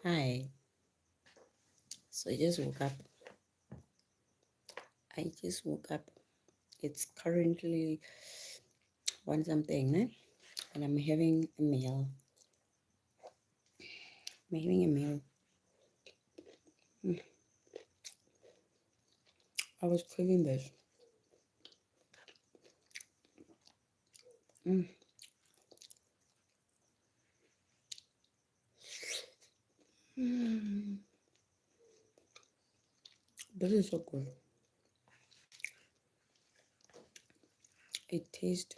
Hi. So I just woke up. I just woke up. It's currently one something, and I'm having a meal. I'm having a meal. Mm, I was craving this. Mm, mm, this is so good. It tastes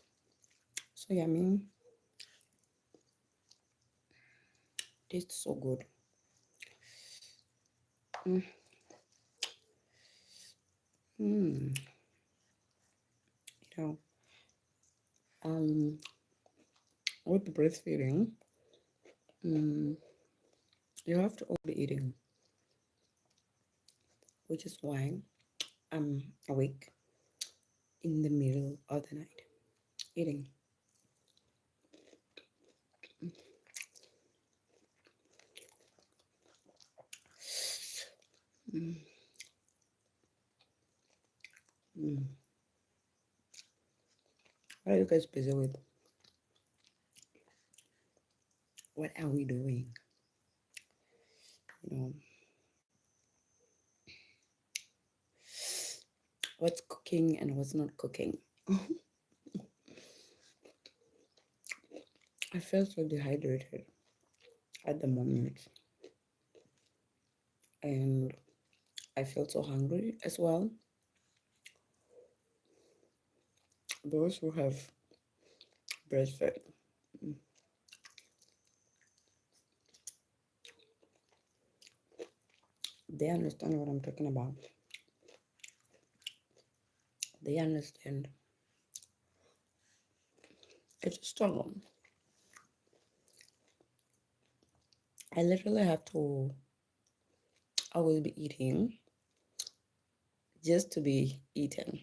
so yummy. Tastes so good. Mm, mm, you know, um, with breastfeeding, mm, you have to all be eating, which is why I'm awake in the middle of the night eating. Mm, mm. What are you guys busy with? What are we doing? You know, what's cooking and what's not cooking. I feel so dehydrated at the moment, and I feel so hungry as well. Those who have breastfed, mm, they understand what I'm talking about. They understand. It's a struggle. I literally have to always be eating just to be eaten.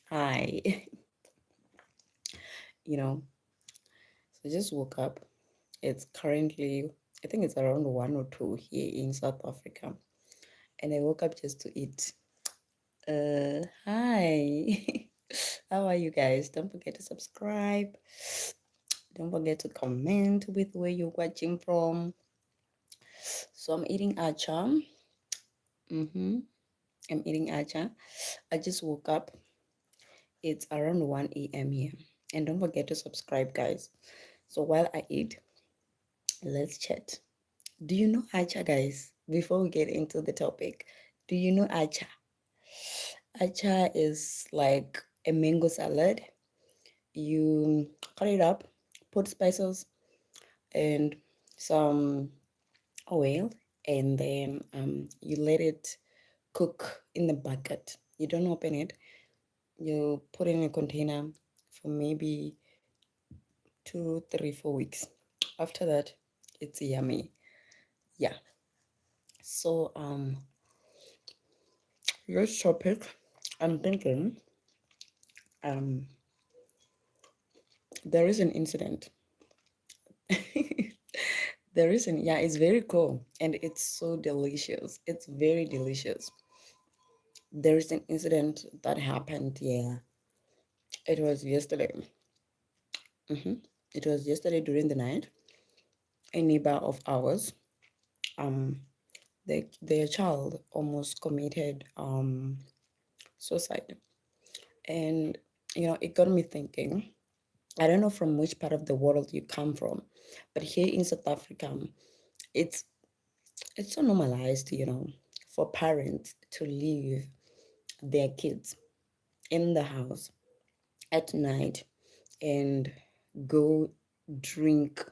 Hi, you know. So I just woke up. It's currently, I think it's around 1 or 2 here in South Africa, and I woke up just to eat. Hi. How are you guys? Don't forget to subscribe. Don't forget to comment with where you're watching from. So I'm eating Acha. Mm-hmm. I'm eating Acha. I just woke up. It's around 1 a.m. here. And don't forget to subscribe, guys. So while I eat, let's chat. Do you know Acha, guys? Before we get into the topic, do you know Acha? Acha is like a mango salad. You cut it up, put spices and some oil, and then you let it cook in the bucket. You don't open it. You put it in a container for maybe 2, 3, 4 weeks. After that, it's yummy. Yeah. So let's topic. I'm thinking um there is an incident. There is an yeah, it's very cool and it's so delicious. It's very delicious. There is an incident that happened. Yeah, it was yesterday. hmm It was yesterday during the night. A neighbor of ours, um, their child almost committed suicide, and it got me thinking. I don't know from which part of the world you come from, but here in South Africa, it's it's so normalized, for parents to leave their kids in the house at night and go drink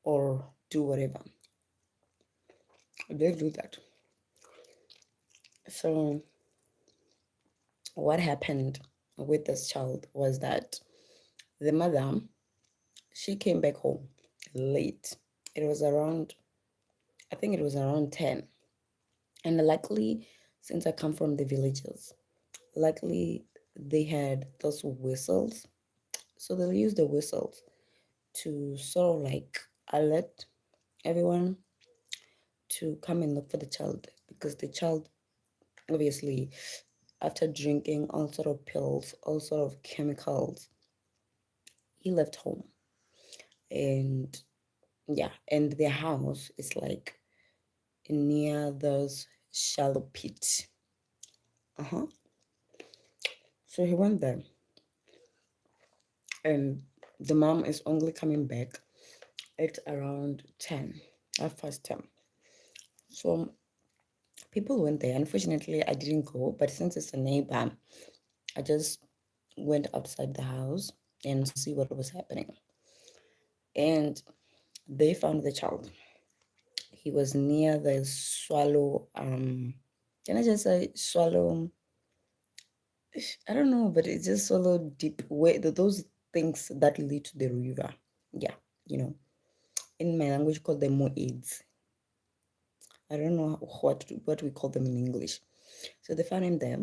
or do whatever. They do that. So what happened with this child was that the mother, she came back home late. It was around, I think it was around 10. And luckily, since I come from the villages, luckily they had those whistles. So they'll use the whistles to sort of like alert everyone to come and look for the child because the child, obviously, after drinking all sort of pills, all sort of chemicals, he left home. And yeah, and their house is like near those shallow pit. Uh-huh. So he went there, and the mom is only coming back at around 10, half past 10. So people went there. Unfortunately, I didn't go, but since it's a neighbor, I just went outside the house and see what was happening. And they found the child. He was near the swallow. Can I just say swallow? I don't know, but it's just swallow deep. Where those things that lead to the river. Yeah, you know, in my language, called them moids. I don't know what we call them in English. So they found him there,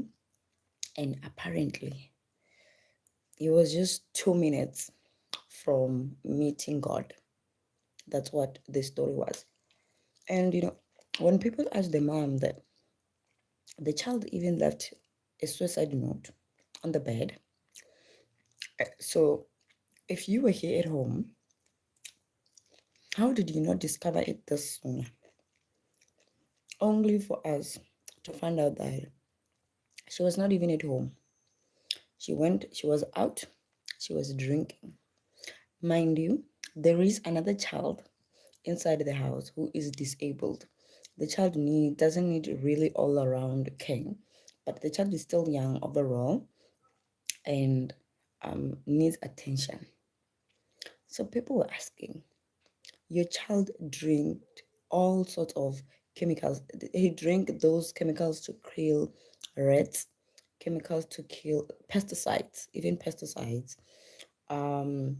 and apparently, it was just 2 minutes from meeting God. That's what the story was. And when people ask the mom that the child even left a suicide note on the bed. So if you were here at home, how did you not discover it this sooner? Only for us to find out that she was not even at home. She was out, she was drinking. Mind you, there is another child inside the house who is disabled. The child doesn't need really all around care, but the child is still young overall and needs attention. So people were asking, your child drank all sorts of chemicals. He drank those chemicals to kill rats, chemicals to kill pesticides, even pesticides. Um,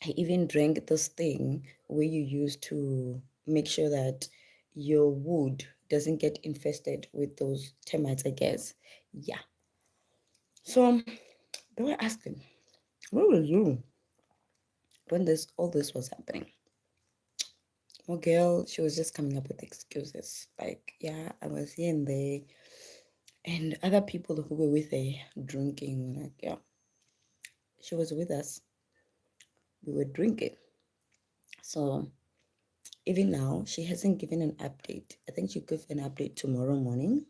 he even drank this thing where you use to make sure that your wood doesn't get infested with those termites, I guess. Yeah. So they were asking, where were you when this all this was happening? My girl, she was just coming up with excuses. Like, yeah, I was here and there. And other people who were with her drinking, like, yeah, she was with us. We were drinking. So even now, she hasn't given an update. I think she'll give an update tomorrow morning.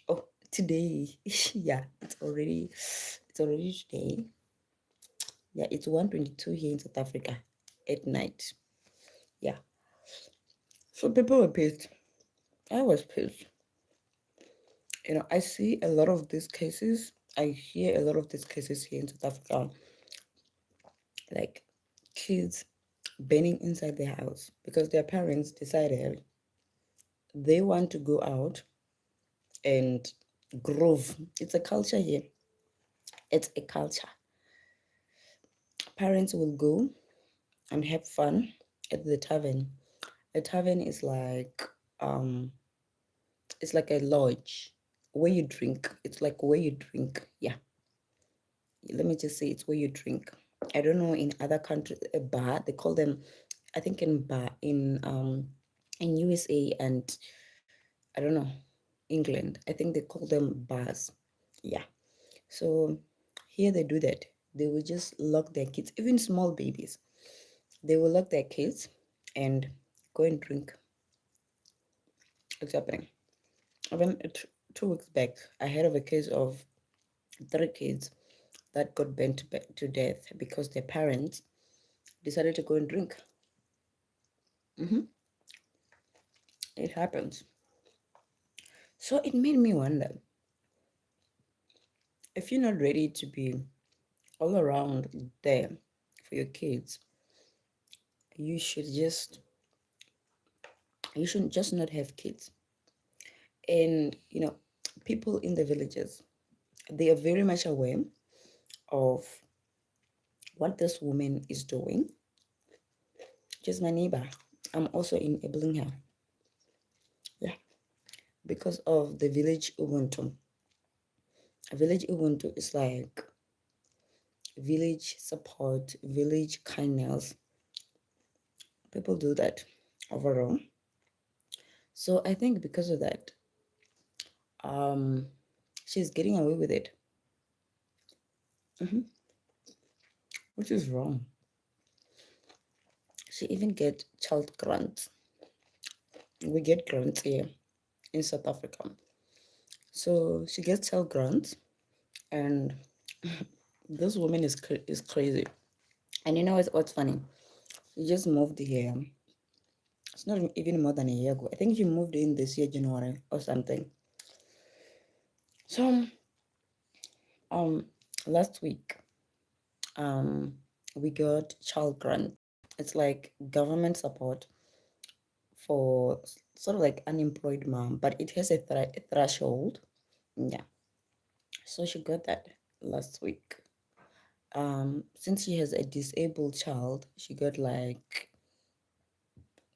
Oh, today. Yeah, it's already today. Yeah, it's 1:22 here in South Africa at night. Yeah. So people were pissed. I was pissed. I see a lot of these cases. I hear a lot of these cases here in South Africa, like kids burning inside their house because their parents decided they want to go out and groove. It's a culture here. It's a culture. Parents will go and have fun at the tavern. A tavern is like it's like a lodge where you drink. It's like where you drink. Yeah, let me just say it's where you drink. I don't know in other countries a bar they call them. I think in bar in USA and I don't know England. I think they call them bars. Yeah. So here they do that. They will just lock their kids, even small babies. They will lock their kids and go and drink. It's happening. Even 2 weeks back, I heard of a case of 3 kids that got burnt to death because their parents decided to go and drink. hmm It happens. So it made me wonder if you're not ready to be all around there for your kids, you should just you should just not have kids. And people in the villages, they are very much aware of what this woman is doing. Just my neighbor. I'm also enabling her. Yeah, because of the village Ubuntu. Village Ubuntu is like village support, village kindness. People do that overall. So I think because of that, um, she's getting away with it, hmm which is wrong. She even get child grants. We get grants here in South Africa. So she gets child grants, and this woman is crazy. And you know what's funny? She just moved here. It's not even more than a year ago. I think she moved in this year, January or something. So um last week um we got child grant. It's like government support for sort of like unemployed mom, but it has a threshold. Yeah. So she got that last week. Since she has a disabled child, she got like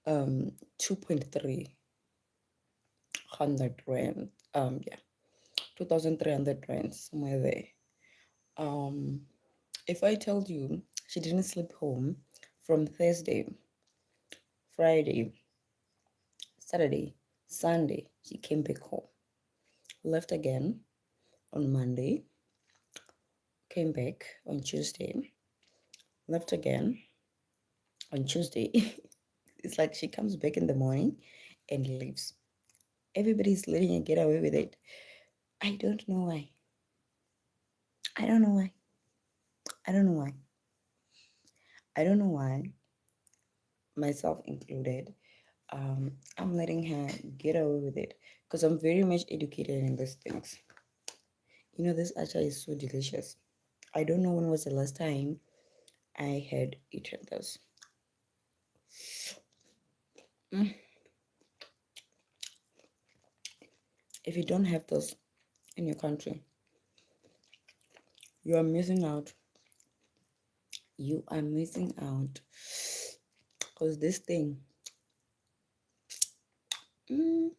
2.3 hundred rand. Yeah, 2,300 rand, somewhere there. Um, if I told you she didn't sleep home from Thursday, Friday, Saturday, Sunday, she came back home, left again on Monday, came back on Tuesday, left again on Tuesday. It's like she comes back in the morning and leaves. Everybody's letting her get away with it. I don't know why. I don't know why. I don't know why. I don't know why, myself included. I'm letting her get away with it because I'm very much educated in these things. You know, this acha is so delicious. I don't know when was the last time I had eaten this. Mm. If you don't have this in your country, you are missing out. You are missing out because this thing, mm,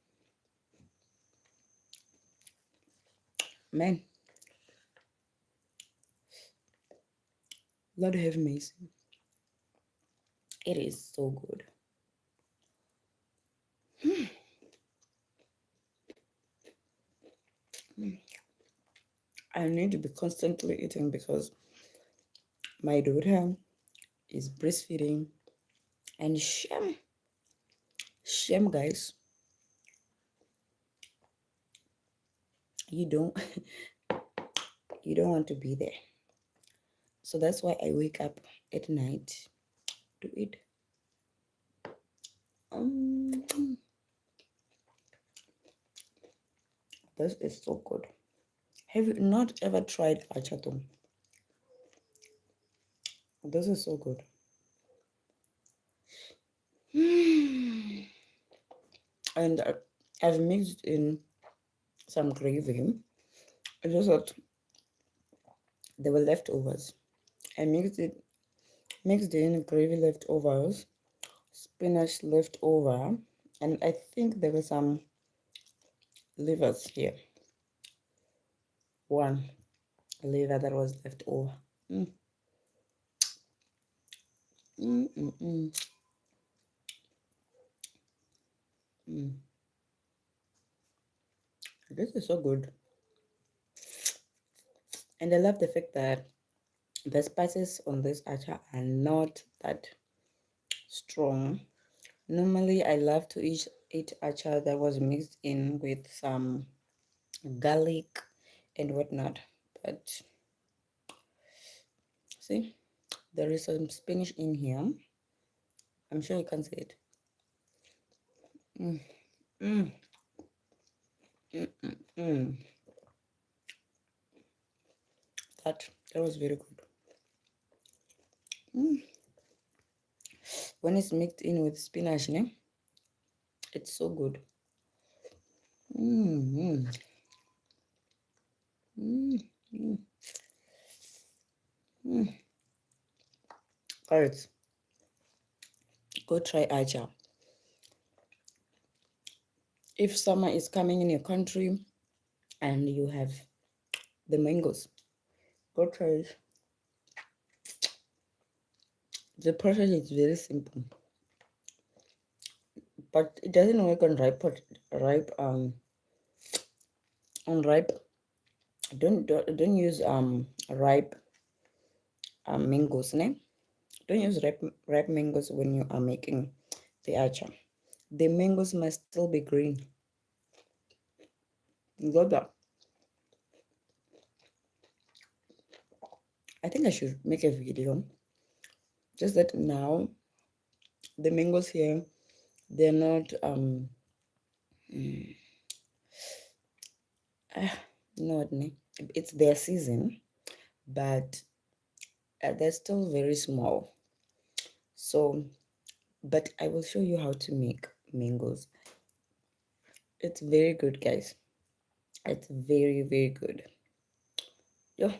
man, Lord have mercy. It is so good. I need to be constantly eating because my daughter is breastfeeding, and shame, guys, you don't you don't want to be there. So that's why I wake up at night to eat. Um, this is so good. Have you not ever tried achato? This is so good. And I've mixed in some gravy. It's just that they were leftovers. I mixed in gravy leftovers, spinach leftover, and I think there were some livers here. One liver that was left over. Mm, mm, mm, mm, mm. This is so good. And I love the fact that the spices on this acha are not that strong. Normally, I love to eat acha that was mixed in with some garlic and whatnot. But see, there is some spinach in here. I'm sure you can see it. Mm, mm, mm, mm, mm. That was very good. Mm. When it's mixed in with spinach, né? It's so good. Mm, mm, mm, mm, mm. Guys, go try Acha. If summer is coming in your country and you have the mangoes, go try it. The process is very simple. but it doesn't work on ripe on ripe. Don't use ripe mangoes, ne? Don't use ripe mangoes when you are making the acha. The mangoes must still be green. You got that? I think I should make a video. Just that now the mangoes here, they're not not it's their season, but they're still very small. So, but I will show you how to make mangoes. It's very good, guys. It's very, very good. Yeah.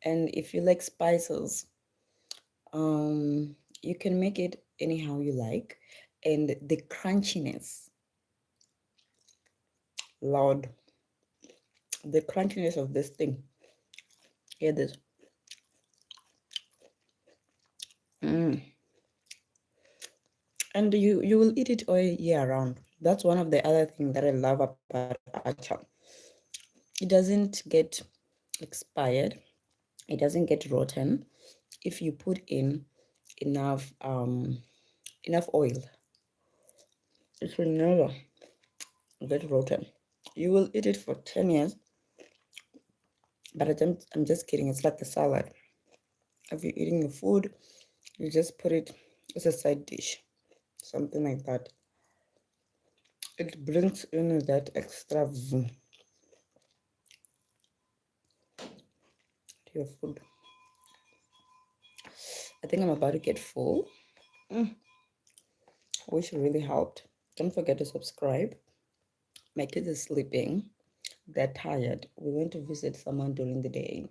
And if you like spices, you can make it anyhow you like. And the crunchiness, Lord, the crunchiness of this thing. Hear this. Mm. And you will eat it all year round. That's one of the other things that I love about acha. It doesn't get expired. It doesn't get rotten if you put in enough oil. It will never get rotten. You will eat it for 10 years, but I'm just kidding. It's like a salad. If you're eating your food, you just put it as a side dish, something like that. It brings in that extra vroom to your food. I think I'm about to get full, which really helped. Don't forget to subscribe. My kids are sleeping. They're tired. We went to visit someone during the day.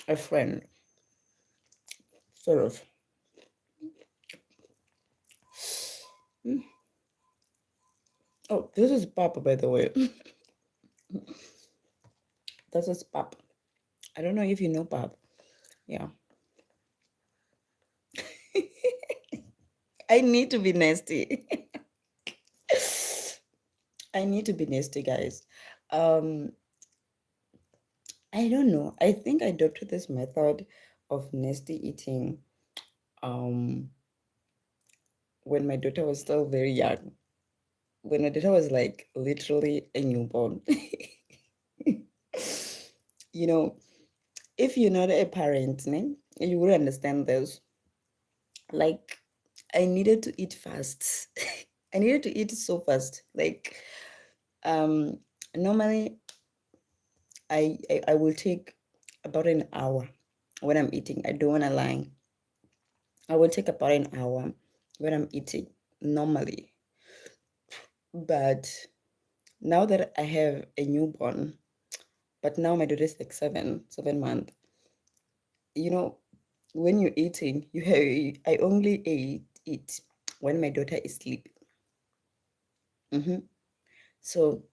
A friend, sort of. Oh, this is Papa, by the way. This is Pap. I don't know if you know Pap. Yeah. I need to be nasty. I need to be nasty, guys. Um, I don't know. I think I adopted this method of nasty eating um when my daughter was still very young. When my daughter was like literally a newborn. You know, if you're not a parent, you would understand this. Like, I needed to eat fast. I needed to eat so fast. Like, um, normally I will take about an hour when I'm eating. I don't want to lie. I will take about an hour when I'm eating normally. But now that I have a newborn, but now my daughter is like 7 months. You know, when you're eating, you have I only eat when my daughter is sleeping. So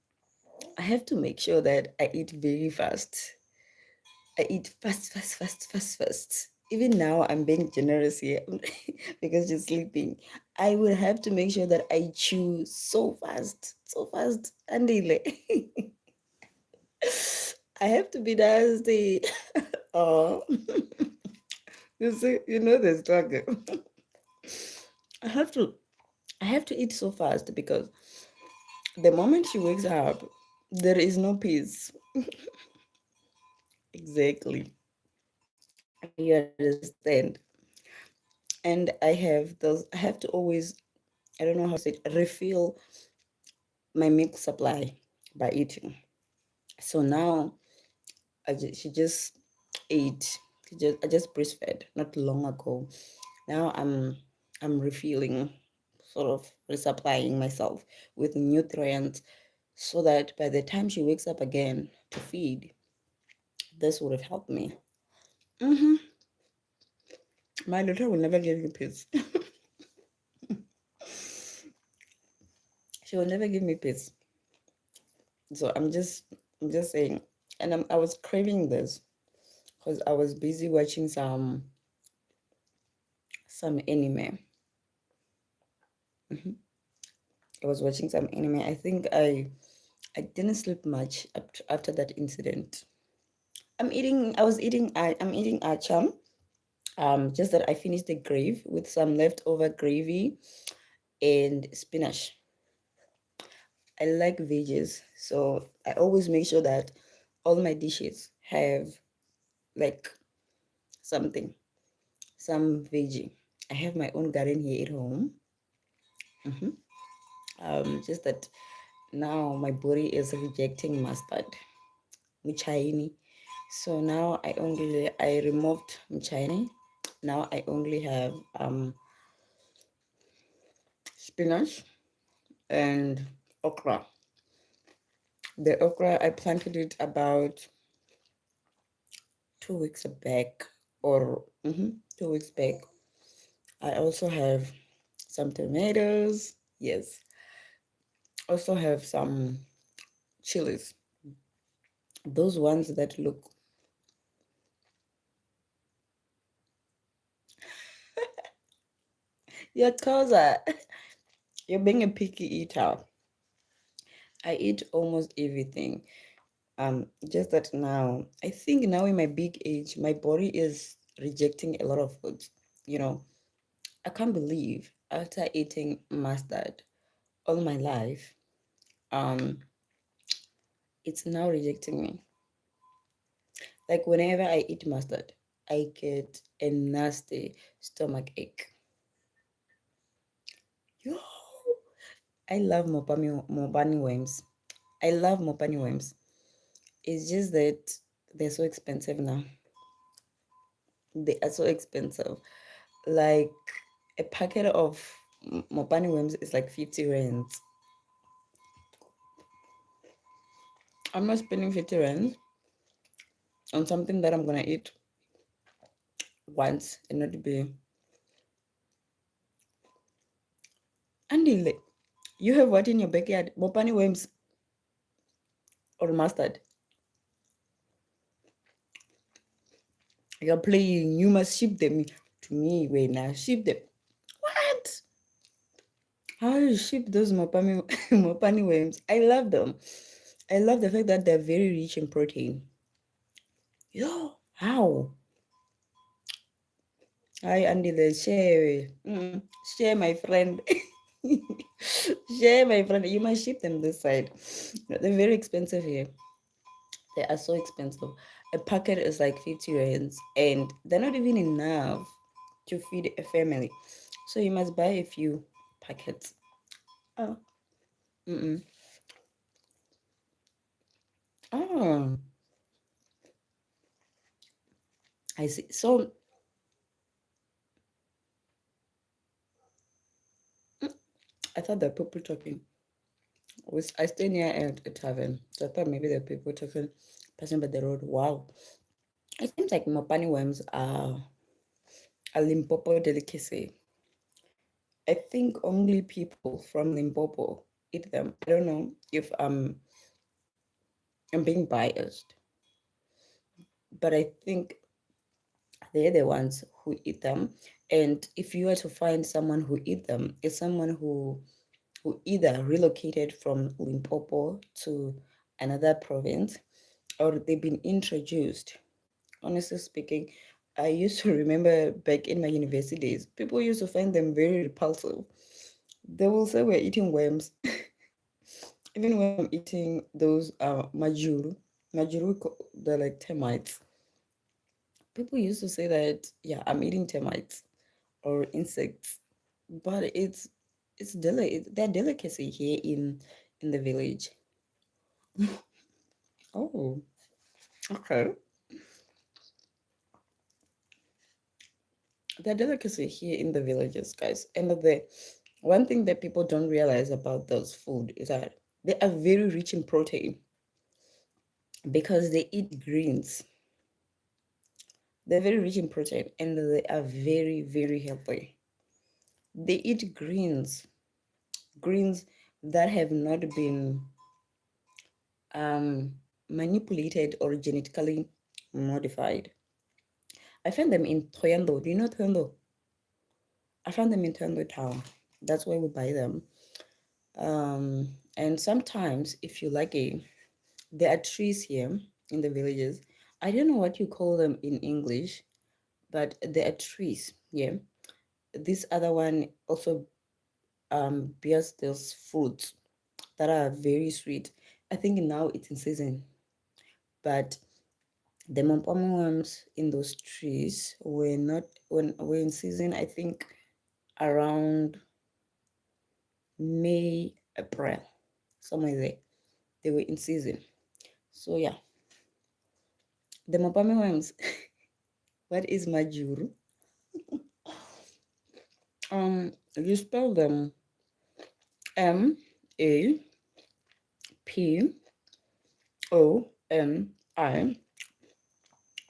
I have to make sure that I eat very fast. I eat fast, fast, fast, fast, fast. Even now, I'm being generous here because she's sleeping. I will have to make sure that I chew so fast, and delay. I have to be nasty. Oh, you see, you know the struggle. I have to, I have to eat so fast because the moment she wakes up, there is no peace. Exactly. You understand. And I have to always, I don't know how to say it, refill my milk supply by eating. So now she just ate. I just breastfed not long ago. Now I'm refilling, sort of resupplying myself with nutrients so that by the time she wakes up again to feed, this would have helped me. hmm My daughter will never give me peace. She will never give me peace. So I'm just saying, and I was craving this because I was busy watching some anime. Mhm. I was watching some anime. I think I didn't sleep much after that incident. I'm eating Acha. Just that I finished the gravy with some leftover gravy and spinach. I like veggies, so I always make sure that all my dishes have like something, some veggie. I have my own garden here at home. hmm just that now my body is rejecting mustard, muchaini. So now I removed muchaini. Now I only have spinach and okra. The okra I planted it about 2 weeks back, or 2 weeks back. I also have some tomatoes. Yes, also have some chilies. Those ones that look. Yeah, cause you're being a picky eater. I eat almost everything. Just that now, I think now in my big age, my body is rejecting a lot of foods. You know, I can't believe after eating mustard all my life, um, it's now rejecting me. Like whenever I eat mustard, I get a nasty stomach ache. Yo, I love mopani worms. I love mopani worms. It's just that they're so expensive now. They are so expensive. Like a packet of mopani worms is like 50 rands. I'm not spending 50 rands on something that I'm gonna eat once and not be. Andy, you have what in your backyard? Mopani worms or mustard? You're playing. You must ship them to me. Wait now, ship them. What? How you ship those mopani mopani worms? I love them. I love the fact that they're very rich in protein. Yo, how? Hi, Andy, the share. Share, my friend. Share, my friend. You must ship them this side. They're very expensive here. They are so expensive. A packet is like 50 rands, and they're not even enough to feed a family. So you must buy a few packets. Oh, mm-mm. Oh, I see. So mm, I thought there were people talking. I stay near a tavern, so I thought maybe there were people talking, passing by the road. Wow. It seems like Mopani worms are a Limpopo delicacy. I think only people from Limpopo eat them. I don't know if I'm being biased, but I think they're the ones who eat them. And if you were to find someone who eat them, it's someone who either relocated from Limpopo to another province or they've been introduced. Honestly speaking, I used to remember back in my university days, people used to find them very repulsive. They will say we're eating worms. Even when I'm eating those majuru, they're like termites. People used to say that, yeah, I'm eating termites or insects, but they're delicacy here in the village. Oh, okay. They're delicacy here in the villages, guys. And the one thing that people don't realize about those food is that they are very rich in protein because they eat greens. They're very rich in protein and they are very, very healthy. They eat greens that have not been um, manipulated or genetically modified. I found them in Toyando. Do you know Toyando? I found them in Toyando town. That's why we buy them. And sometimes, if you like there are trees here in the villages. I don't know what you call them in English, but there are trees. Yeah. This other one also bears those fruits that are very sweet. I think now it's in season, but the mampama worms in those trees were not when were in season. I think around May, April, somewhere there. They were in season. So yeah, the mampama worms. What is majuru? You spell them Maponi,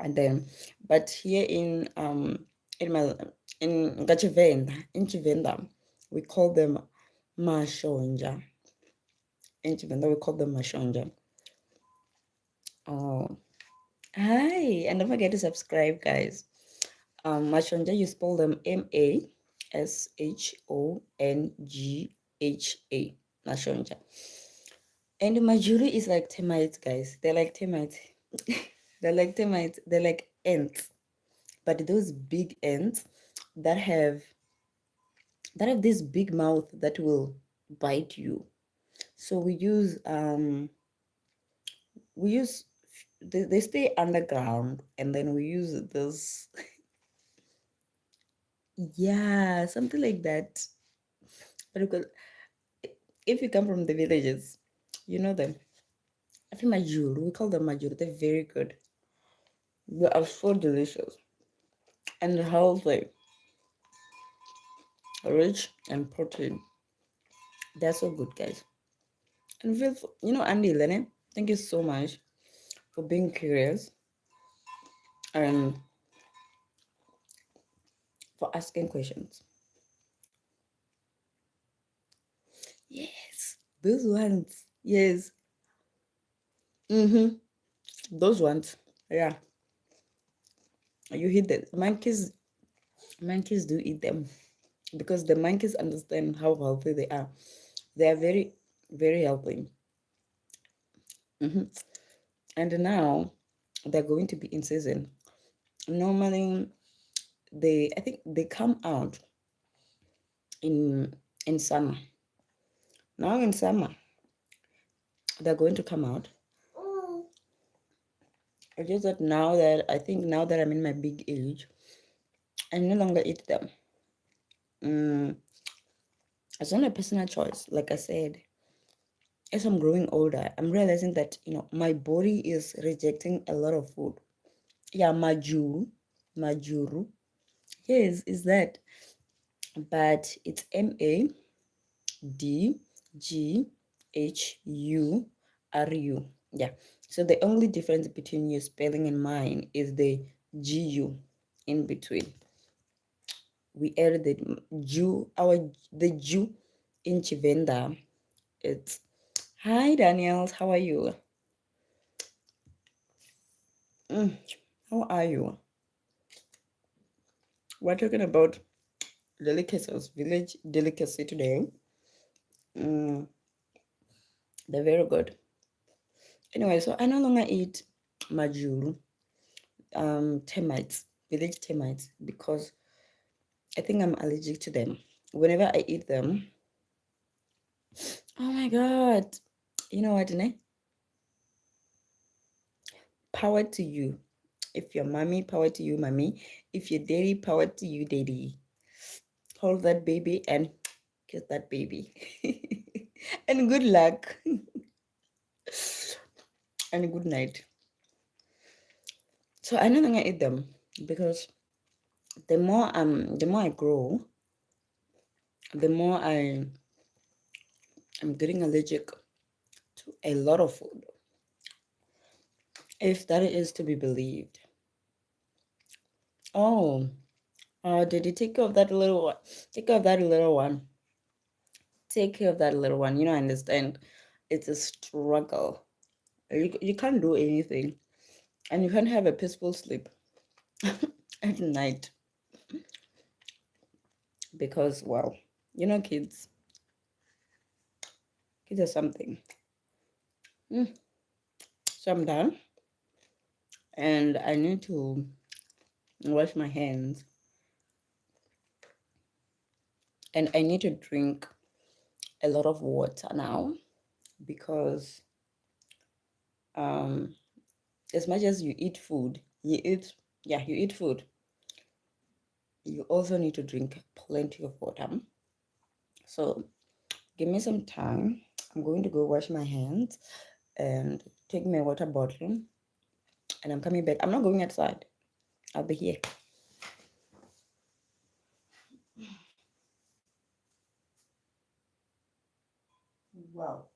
and then, but here in my in Chivenda, we call them mashonja. In Chivenda, we call them mashonja. Oh, hi! And don't forget to subscribe, guys. Mashonja, you spell them Mashonga. And majuri is like termites, guys. They're like termites. They're like termites. They're like ants, but those big ants that have this big mouth that will bite you. So they stay underground, and then we use this. Yeah, something like that. But because if you come from the villages, you know them. I think majuru, we call them majuru. They're very good. They are so delicious and healthy, rich and protein. They're so good, guys. And Andy, Lenny, thank you so much for being curious and for asking questions. Yes, those ones. Yes. Mm-hmm. Those ones. Yeah. You hit the monkeys. Monkeys do eat them because the monkeys understand how healthy they are. They are very, very healthy. Mm-hmm. And now they're going to be in season. Normally, I think they come out in summer. Now in summer, they're going to come out. It's just that now that I'm in my big age, I no longer eat them. Mm, it's not a personal choice. Like I said, as I'm growing older, I'm realizing that my body is rejecting a lot of food. Yeah, majuru. Yes, is that? But it's Madghuru. Yeah. So the only difference between your spelling and mine is the gu in between. We added the Jew in Chivenda. It's hi Daniels, how are you? How are you? We're talking about delicacies, village delicacy today. Mm, they're very good. Anyway, so I no longer eat majuru, termites, village termites, because I think I'm allergic to them. Whenever I eat them, oh my god, you know what, ne? Power to you. If your mommy, power to you, mommy. If your daddy, power to you, daddy. Hold that baby and kiss that baby. And good luck. And good night. So I no longer eat them because the more I grow, the more I'm getting allergic to a lot of food. If that is to be believed. Oh, did you take care of that little one? Take care of that little one. Take care of that little one. I understand. It's a struggle. You can't do anything, and you can't have a peaceful sleep at night because, well, Kids. Kids are something. Mm. So I'm done, and I need to wash my hands, and I need to drink a lot of water now because um as much as you eat food, you eat food, you also need to drink plenty of water. So give me some time. I'm going to go wash my hands and take my water bottle, and I'm coming back. I'm not going outside. I'll be here. Wow.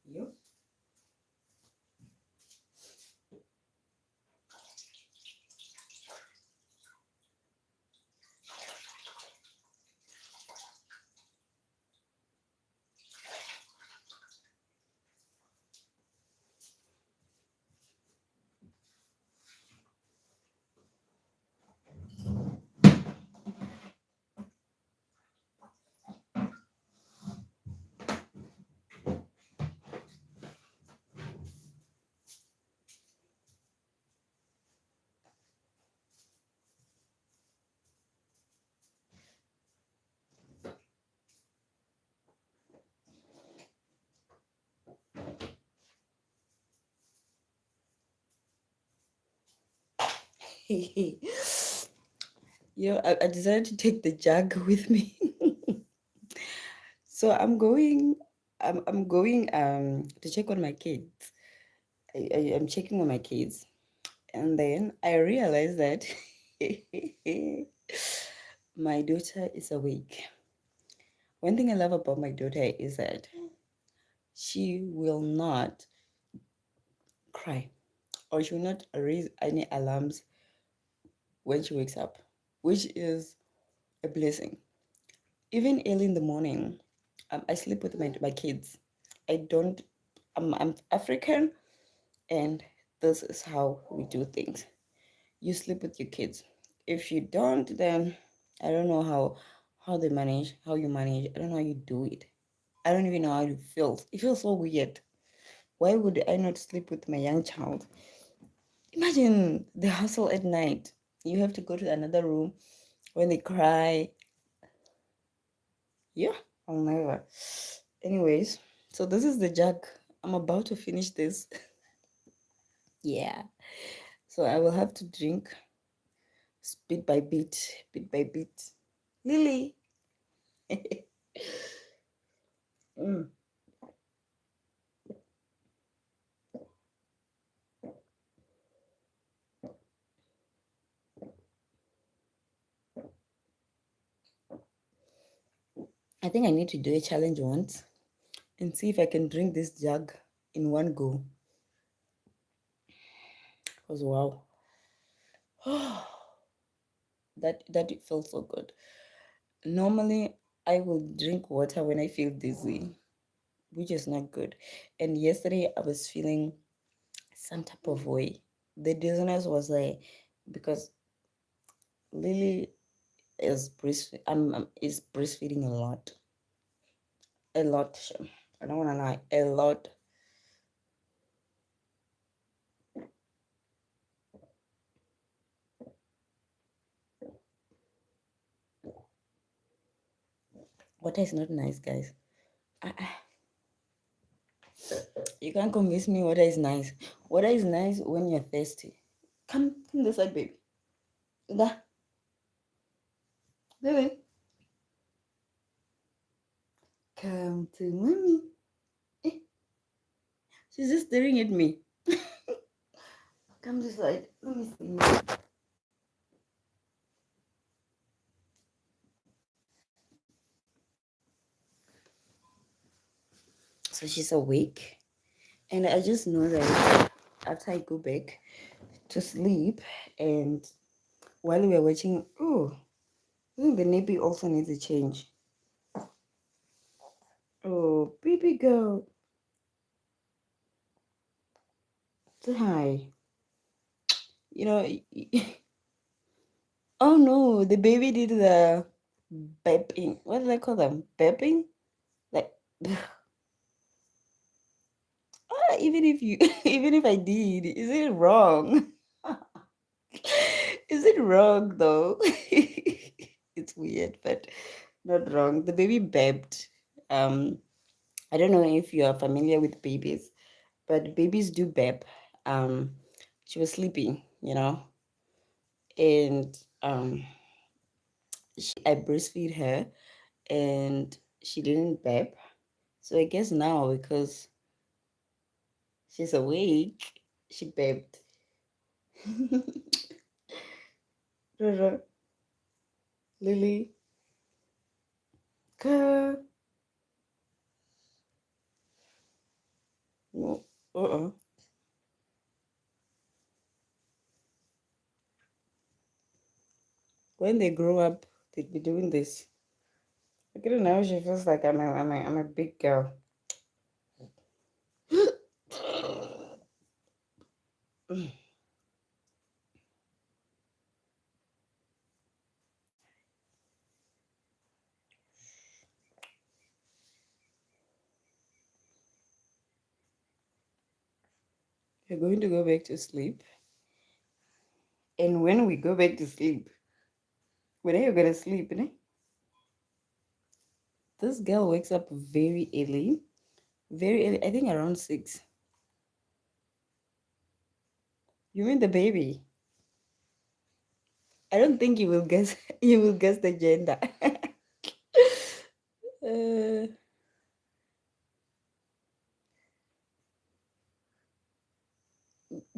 You? I decided to take the jug with me. So I'm going to check on my kids. I'm checking on my kids. And then I realized that my daughter is awake. One thing I love about my daughter is that she will not cry, or she will not raise any alarms when she wakes up, which is a blessing. Even early in the morning, I sleep with my kids. I don't, I'm African, and this is how we do things. You sleep with your kids. If you don't, then I don't know how they manage, how you manage. I don't know how you do it. I don't even know how it feels. It feels so weird. Why would I not sleep with my young child? Imagine the hustle at night. You have to go to another room when they cry. Yeah, I'll never. Anyways, so this is the jug. I'm about to finish this. Yeah. So I will have to drink bit by bit, bit by bit. Lily. Mm. I think I need to do a challenge once and see if I can drink this jug in one go. Because wow, that it felt so good. Normally, I will drink water when I feel dizzy, which is not good. And yesterday, I was feeling some type of way. The dizziness was there because Lily is breastfeeding a lot. I don't want to lie, a lot. Water is not nice, guys. You can't convince me water is nice. Water is nice when you're thirsty. Come this side, baby. Da, baby. Come to mommy. Eh, she's just staring at me. Come this side. Let me see. So she's awake. And I just know that after I go back to sleep and while we are watching, oh, I think the nappy also needs a change. Oh, baby girl. Say hi. You know, oh no, the baby did the beeping. What do I call them? Beeping? Like, even if you, even if I did, is it wrong? Is it wrong though? It's weird, but not wrong. The baby beeped. Um, I don't know if you are familiar with babies, but babies do beep. Um, she was sleeping, and I breastfeed her, and she didn't beep. So I guess now because she's awake, she beeped. Roro, Lily, girl. No, uh-uh. When they grow up, they'd be doing this. Look at her now. She feels like I'm a big girl. You're going to go back to sleep. And when we go back to sleep, when are you going to sleep? Ne? This girl wakes up very early. Very early. I think around 6. You mean the baby? I don't think you will guess. You will guess the gender. uh,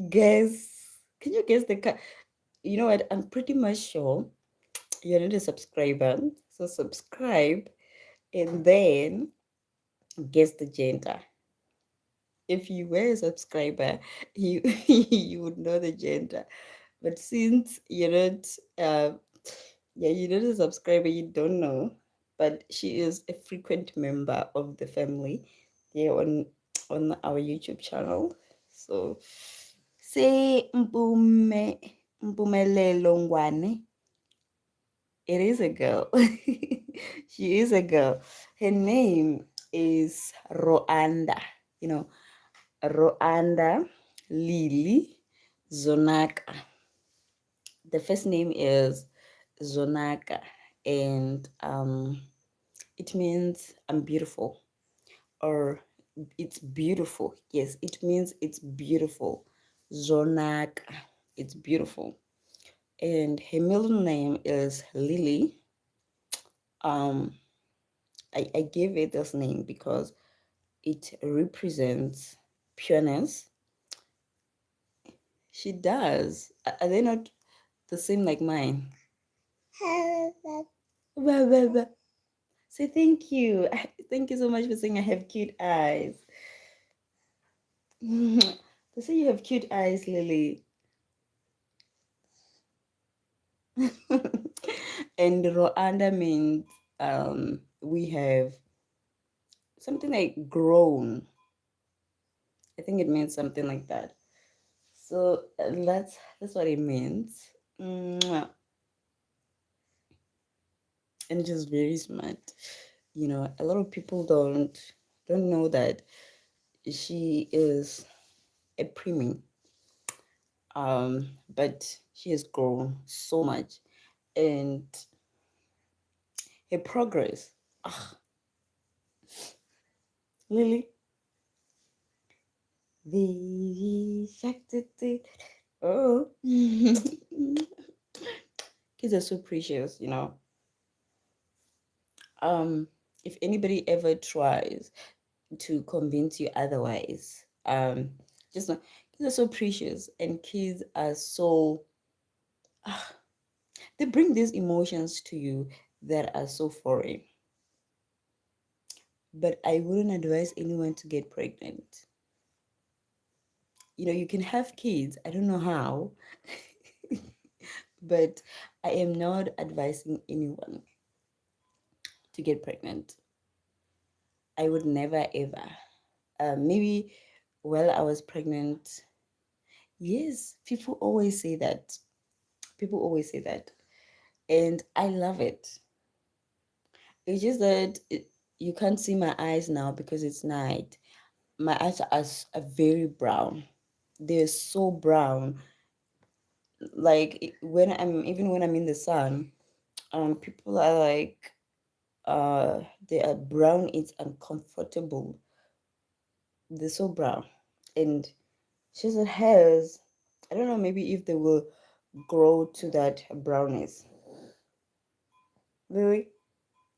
guess. Can you guess the You know what? I'm pretty much sure you're not a subscriber. So subscribe and then guess the gender. If you were a subscriber, you you would know the gender. But since you're not, yeah, you're not a subscriber, you don't know. But she is a frequent member of the family here on our YouTube channel. So say Mpumelelo Ngwane. It is a girl. She is a girl. Her name is Roanda. You know, Roanda Lily Zonaka. The first name is Zonaka, and it means I'm beautiful, or it's beautiful. Yes, it means it's beautiful. Zonaka, it's beautiful. And her middle name is Lily. Um, I gave it this name because it represents pureness. She does. Are they not the same like mine? Bah, bah, bah. Say thank you. Thank you so much for saying I have cute eyes. They say you have cute eyes, Lily. And Rwanda means we have something like grown. I think it means something like that. So that's what it means. Mwah. And just very smart. A lot of people don't know that she is a preemie. But she has grown so much, and her progress. Ah, Lily, the oh, kids are so precious. Um, if anybody ever tries to convince you otherwise, just know kids are so precious, and kids are so ah, they bring these emotions to you that are so foreign. But I wouldn't advise anyone to get pregnant. You can have kids. I don't know how, but I am not advising anyone to get pregnant. I would never ever. Maybe while I was pregnant, Yes, people always say that. People always say that. And I love it. It's just that you can't see my eyes now because it's night. My eyes are very brown. They're so brown. Like when I'm even when I'm in the sun, people are like, they are brown. It's uncomfortable. They're so brown, and she said hairs. I don't know. Maybe if they will grow to that brownness. Really?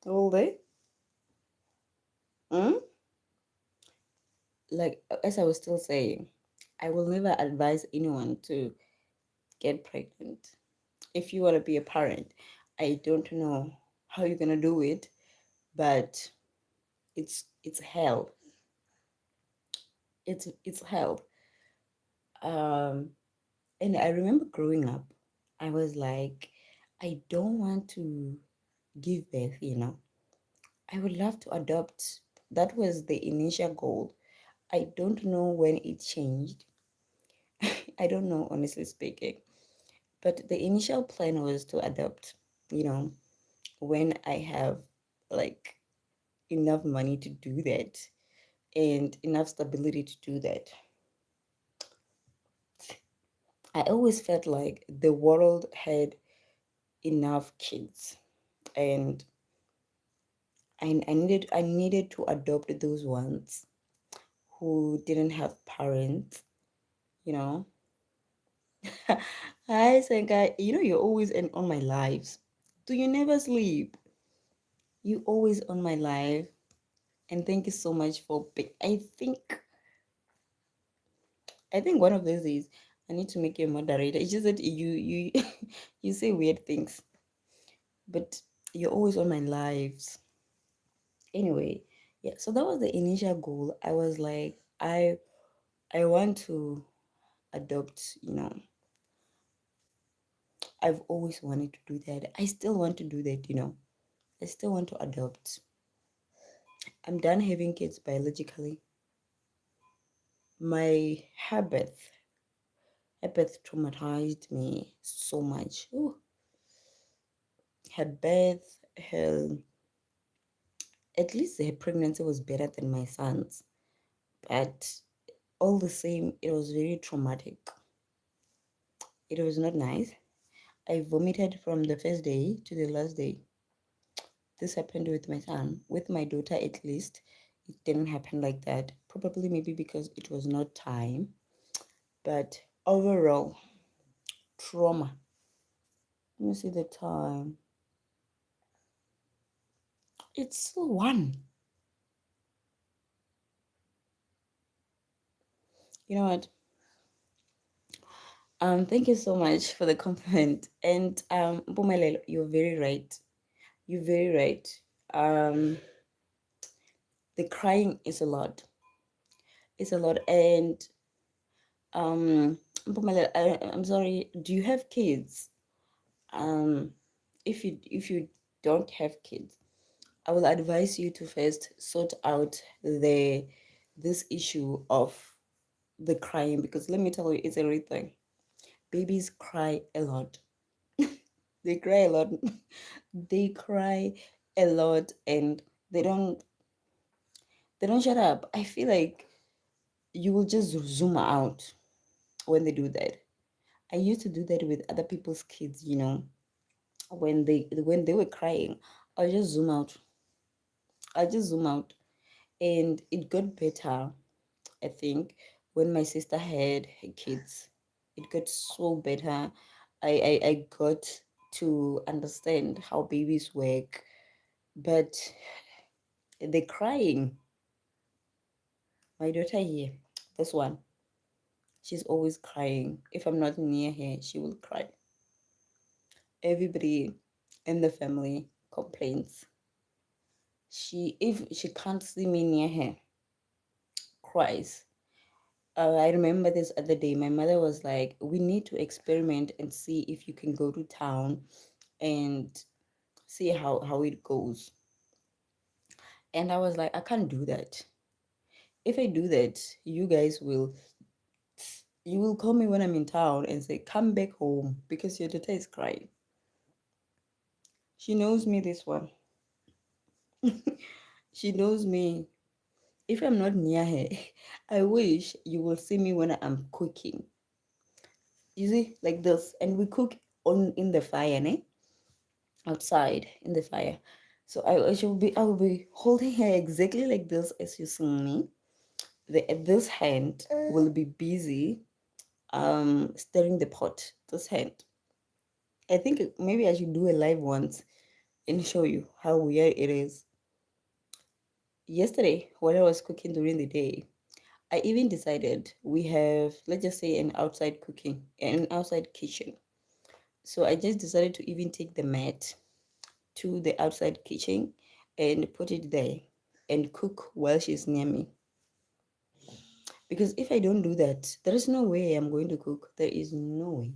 Will they? Mm? Like as I was still saying, I will never advise anyone to get pregnant. If you want to be a parent, I don't know how you're gonna do it, but it's hell. It's hell. Um, and I remember growing up, I was like, I don't want to give birth. I would love to adopt. That was the initial goal. I don't know when it changed. I don't know, honestly speaking. But the initial plan was to adopt, you know, when I have like enough money to do that and enough stability to do that. I always felt like the world had enough kids and I needed to adopt those ones who didn't have parents, you know. Hi Senka, you're always on my lives. Do you never sleep? You always on my live. And thank you so much for I think one of those days I need to make you a moderator. It's just that you you say weird things, but you're always on my lives. Anyway, yeah, so that was the initial goal. I was like, I want to adopt, I've always wanted to do that. I still want to do that. I still want to adopt. I'm done having kids biologically. My her birth traumatized me so much. Ooh, her birth, her at least her pregnancy was better than my son's, but all the same, it was very traumatic. It was not nice. I vomited from the first day to the last day. This happened with my son. With my daughter, at least, it didn't happen like that. Probably maybe because it was not time. But overall, trauma. Let me see the time. It's still one. You know what? Thank you so much for the compliment. And Mpumelelo, you're very right. You're very right. Um, the crying is a lot. It's a lot. And Mpumelelo, I'm sorry. Do you have kids? Um, if you don't have kids, I will advise you to first sort out this issue of the crying, because let me tell you, it's a real thing. Babies cry a lot. They cry a lot. They cry a lot, and they don't shut up. I feel like you will just zoom out when they do that. I used to do that with other people's kids. When they were crying, I'll just zoom out. I'll just zoom out. And it got better, I think, when my sister had her kids. It got so better. I got to understand how babies work. But the crying, my daughter here, this one, she's always crying. If I'm not near her, she will cry. Everybody in the family complains. If she can't see me near her, cries. I remember this other day. My mother was like, "We need to experiment and see if you can go to town and see how it goes." And I was like, "I can't do that. If I do that, you guys will You will call me when I'm in town and say, come back home because your daughter is crying. She knows me, this one. She knows me. If I'm not near her, I wish you will see me when I'm cooking. You see, like this. And we cook on in the fire, ne? Outside in the fire. So I will be holding her exactly like this as you see me. This hand will be busy stirring the pot. This hand. I think maybe I should do a live once and show you how weird it is. Yesterday, while I was cooking during the day, I even decided we have, let's just say, an outside kitchen. So I just decided to even take the mat to the outside kitchen and put it there and cook while she's near me. Because if I don't do that, there is no way I'm going to cook. There is no way.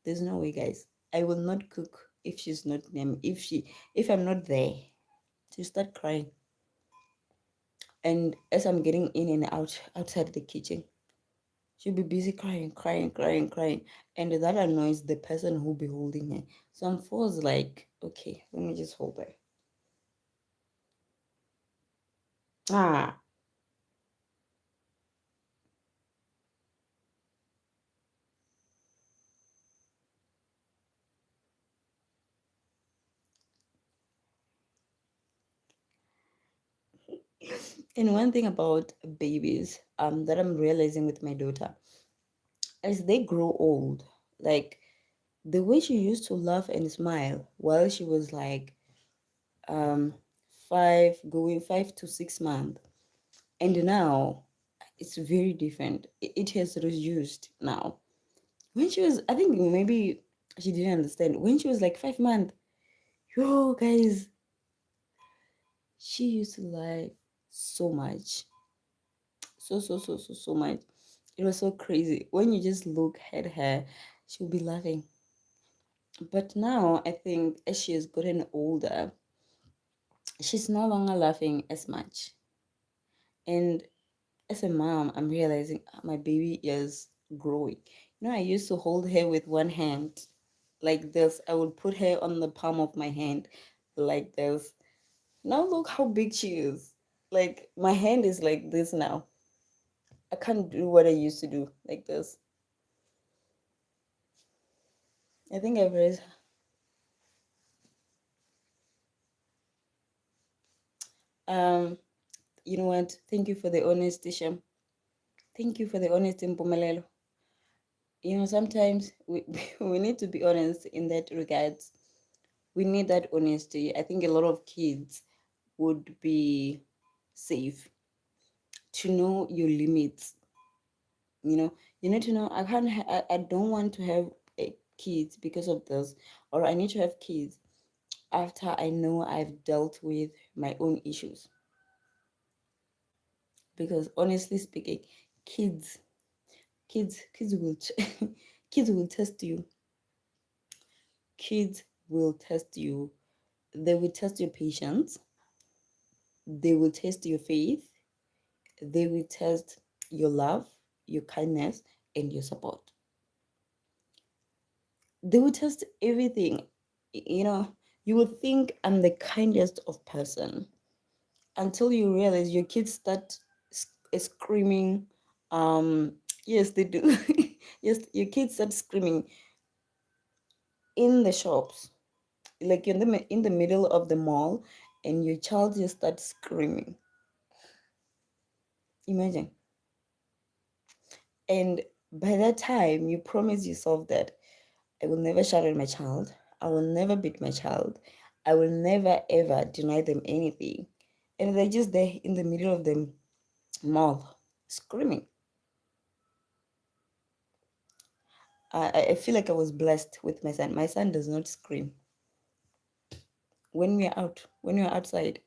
There's no way, guys. I will not cook if she's not near me. If I'm not there, she start crying. And as I'm getting in and out outside the kitchen, she'll be busy crying, crying, crying, crying. And that annoys the person who'll be holding her. So I'm forced like, okay, let me just hold her. Ah. And one thing about babies, that I'm realizing with my daughter, as they grow old, like the way she used to laugh and smile while she was like um 5 to 6 months, and now it's very different. It has reduced now. When she was, I think maybe she didn't understand. When she was like 5 months, yo guys, she used to laugh so much. So much. It was so crazy. When you just look at her, she'll be laughing. But now I think as she has gotten older, she's no longer laughing as much. And as a mom, I'm realizing my baby is growing. I used to hold her with one hand like this. I would put her on the palm of my hand like this. Now look how big she is. Like my hand is like this now. I can't do what I used to do like this. I think I've raised. Um, you know what? Thank you for the honesty, Shem. Thank you for the honesty, Mpumelelo. Sometimes we we need to be honest in that regards. We need that honesty. I think a lot of kids would be safe to know your limits. You need to know I don't want to have kids because of this, or I need to have kids after I know I've dealt with my own issues. Because honestly speaking, kids kids will kids will test you. Kids will test you. They will test your patience. They will test your faith. They will test your love, your kindness, and your support. They will test everything. You will think I'm the kindest of person until you realize your kids start screaming. Yes, they do. Yes, your kids start screaming in the shops, like in the middle of the mall, and your child just starts screaming. Imagine. And by that time, you promise yourself that I will never shout at my child. I will never beat my child. I will never ever deny them anything. And they're just there in the middle of the mall screaming. I feel like I was blessed with my son. My son does not scream when we're outside.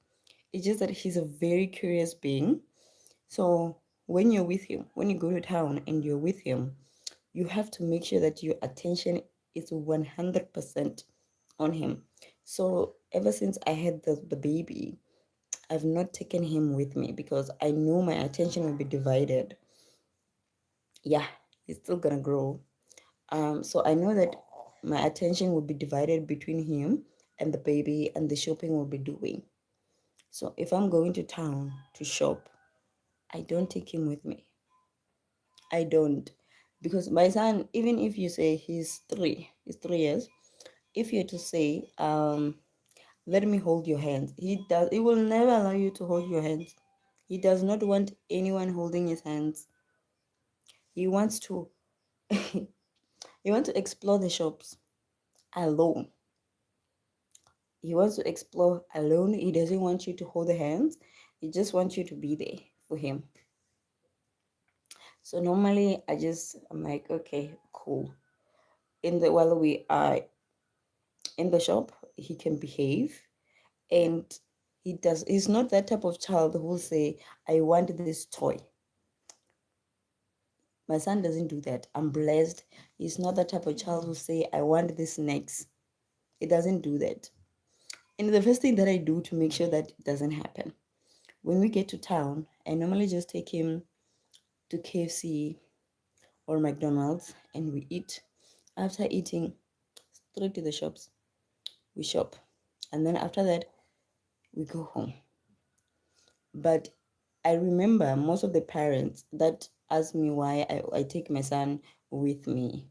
It's just that he's a very curious being. So when you're with him, when you go to town and you're with him, you have to make sure that your attention is 100% on him. So ever since I had the baby, I've not taken him with me because I know my attention will be divided. Yeah. He's still gonna grow. So I know that my attention will be divided between him and the baby, and the shopping will be doing. So if I'm going to town to shop, I don't take him with me. I don't. Because my son, even if you say he's 3 years, if you're to say, let me hold your hands, he will never allow you to hold your hands. He does not want anyone holding his hands. He wants to he wants to explore the shops alone. He wants to explore alone. He doesn't want you to hold the hands. He just wants you to be there for him. So normally I'm like, okay, cool. In the While we are in the shop, he can behave, and he's not that type of child who will say, I want this toy. My son doesn't do that. I'm blessed. He's not that type of child who say, I want this next. He doesn't do that. And the first thing that I do to make sure that it doesn't happen, when we get to town, I normally just take him to KFC or McDonald's and we eat. After eating, straight to the shops, we shop. And then after that, we go home. But I remember most of the parents that ask me why I take my son with me.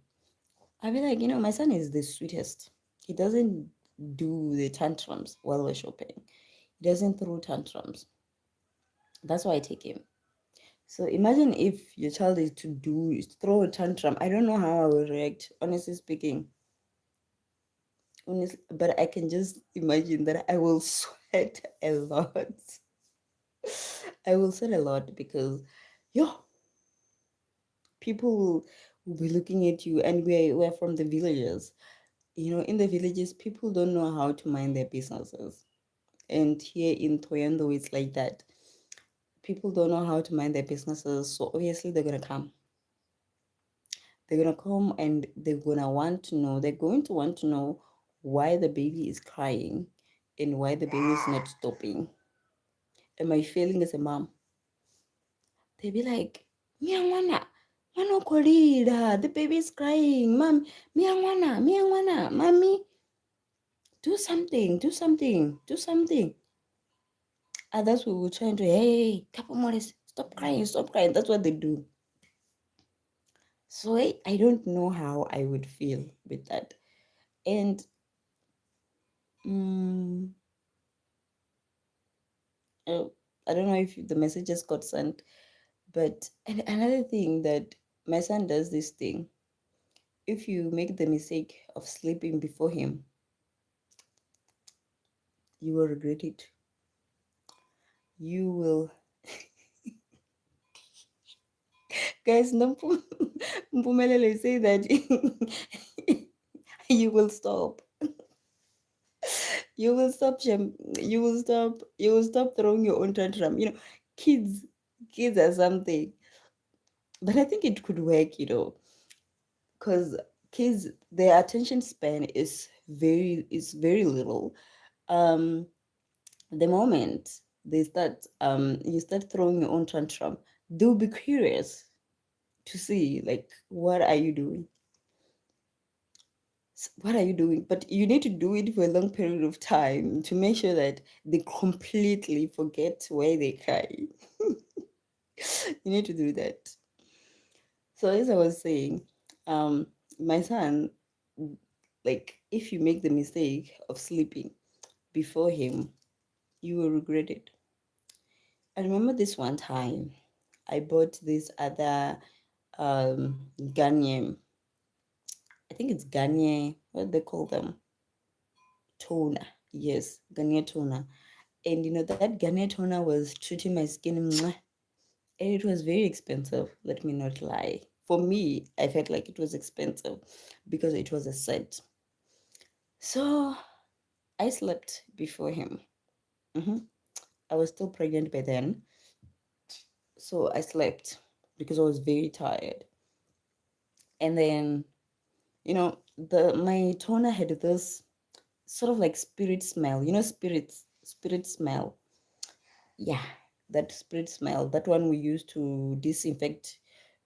I'll be like, my son is the sweetest. He doesn't do the tantrums while we're shopping. He doesn't throw tantrums. That's why I take him. So imagine if your child is to throw a tantrum. I don't know how I will react, honestly speaking. Honestly, but I can just imagine that I will sweat a lot. I will sweat a lot because, yo, people will be looking at you, and we're from the villages. In the villages, people don't know how to mind their businesses. And here in Toyando, it's like that. People don't know how to mind their businesses, so obviously they're gonna come. They're gonna come and they're going to want to know why the baby is crying and why the baby is not stopping. Am I failing as a mom? They'll be like, Miangwana, the baby is crying. Mom, Miangwana, mommy, do something, do something, do something. Others will try to, hey, couple more, stop crying, stop crying. That's what they do. So I don't know how I would feel with that. And mm, uh, I don't know if the messages got sent, but another thing that my son does this thing. If you make the mistake of sleeping before him, you will regret it. You will, guys. Mpumelelo say that you will stop. You will stop. You will stop. You will stop throwing your own tantrum. Kids, kids are something. But I think it could work. Because kids, their attention span is very little. Um, the moment you start throwing your own tantrum, they'll be curious to see, like, what are you doing. What are you doing? But you need to do it for a long period of time to make sure that they completely forget why they cry. You need to do that. So as I was saying, um my son, like, if you make the mistake of sleeping before him, you will regret it. I remember this one time I bought this other Ghanaian, I think it's Ghanaian, what do they call them? Toner. Yes, Ghanaian toner. And that Ghanaian toner was treating my skin, mwah, and it was very expensive, let me not lie. For me, I felt like it was expensive because it was a set. So I slept before him. hmm I was still pregnant by then. So I slept because I was very tired. And then, the my toner had this sort of like spirit smell. Spirit smell. Yeah, that spirit smell. That one we use to disinfect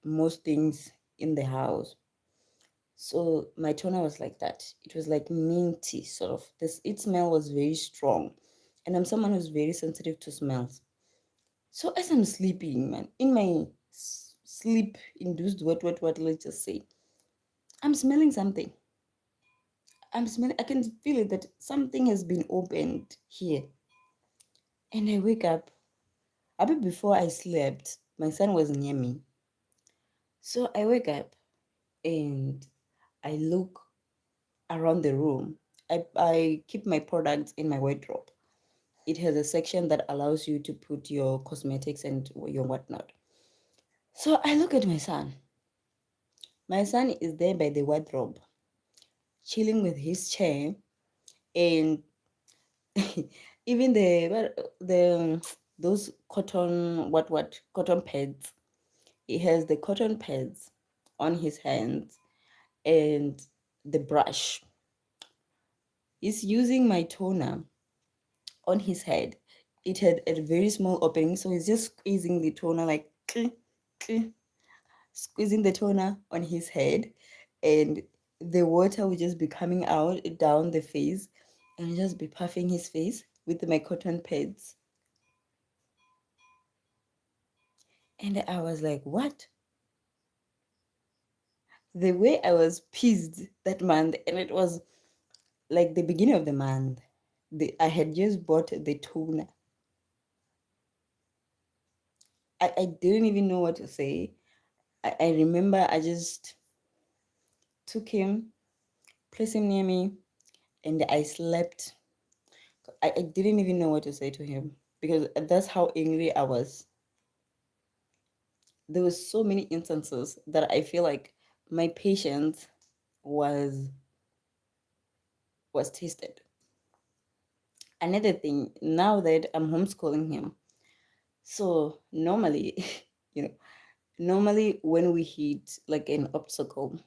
most things in the house. So my toner was like that. It was like minty, sort of. This its smell was very strong, and I'm someone who's very sensitive to smells. So as I'm sleeping, man, in my sleep-induced what, let's just say, I'm smelling something. I'm smelling. I can feel it that something has been opened here, and I wake up. A bit before I slept, my son was near me, so I wake up and I look around the room. I keep my products in my wardrobe. It has a section that allows you to put your cosmetics and your whatnot. So I look at my son. My son is there by the wardrobe, chilling with his chair, and even the those cotton what cotton pads. He has the cotton pads on his hands and the brush. He's using my toner on his head. It had a very small opening, so he's just squeezing the toner like squeezing the toner on his head, and the water would just be coming out down the face, and just be puffing his face with my cotton pads. And I was like, what? The way I was pissed that month, and it was like the beginning of the month. I had just bought the toner. I didn't even know what to say. I remember I just took him, placed him near me, and I slept. I didn't even know what to say to him because that's how angry I was. There was so many instances that I feel like my patience was was tested. Another thing, now that I'm homeschooling him, so normally, you know, normally when we hit like an obstacle,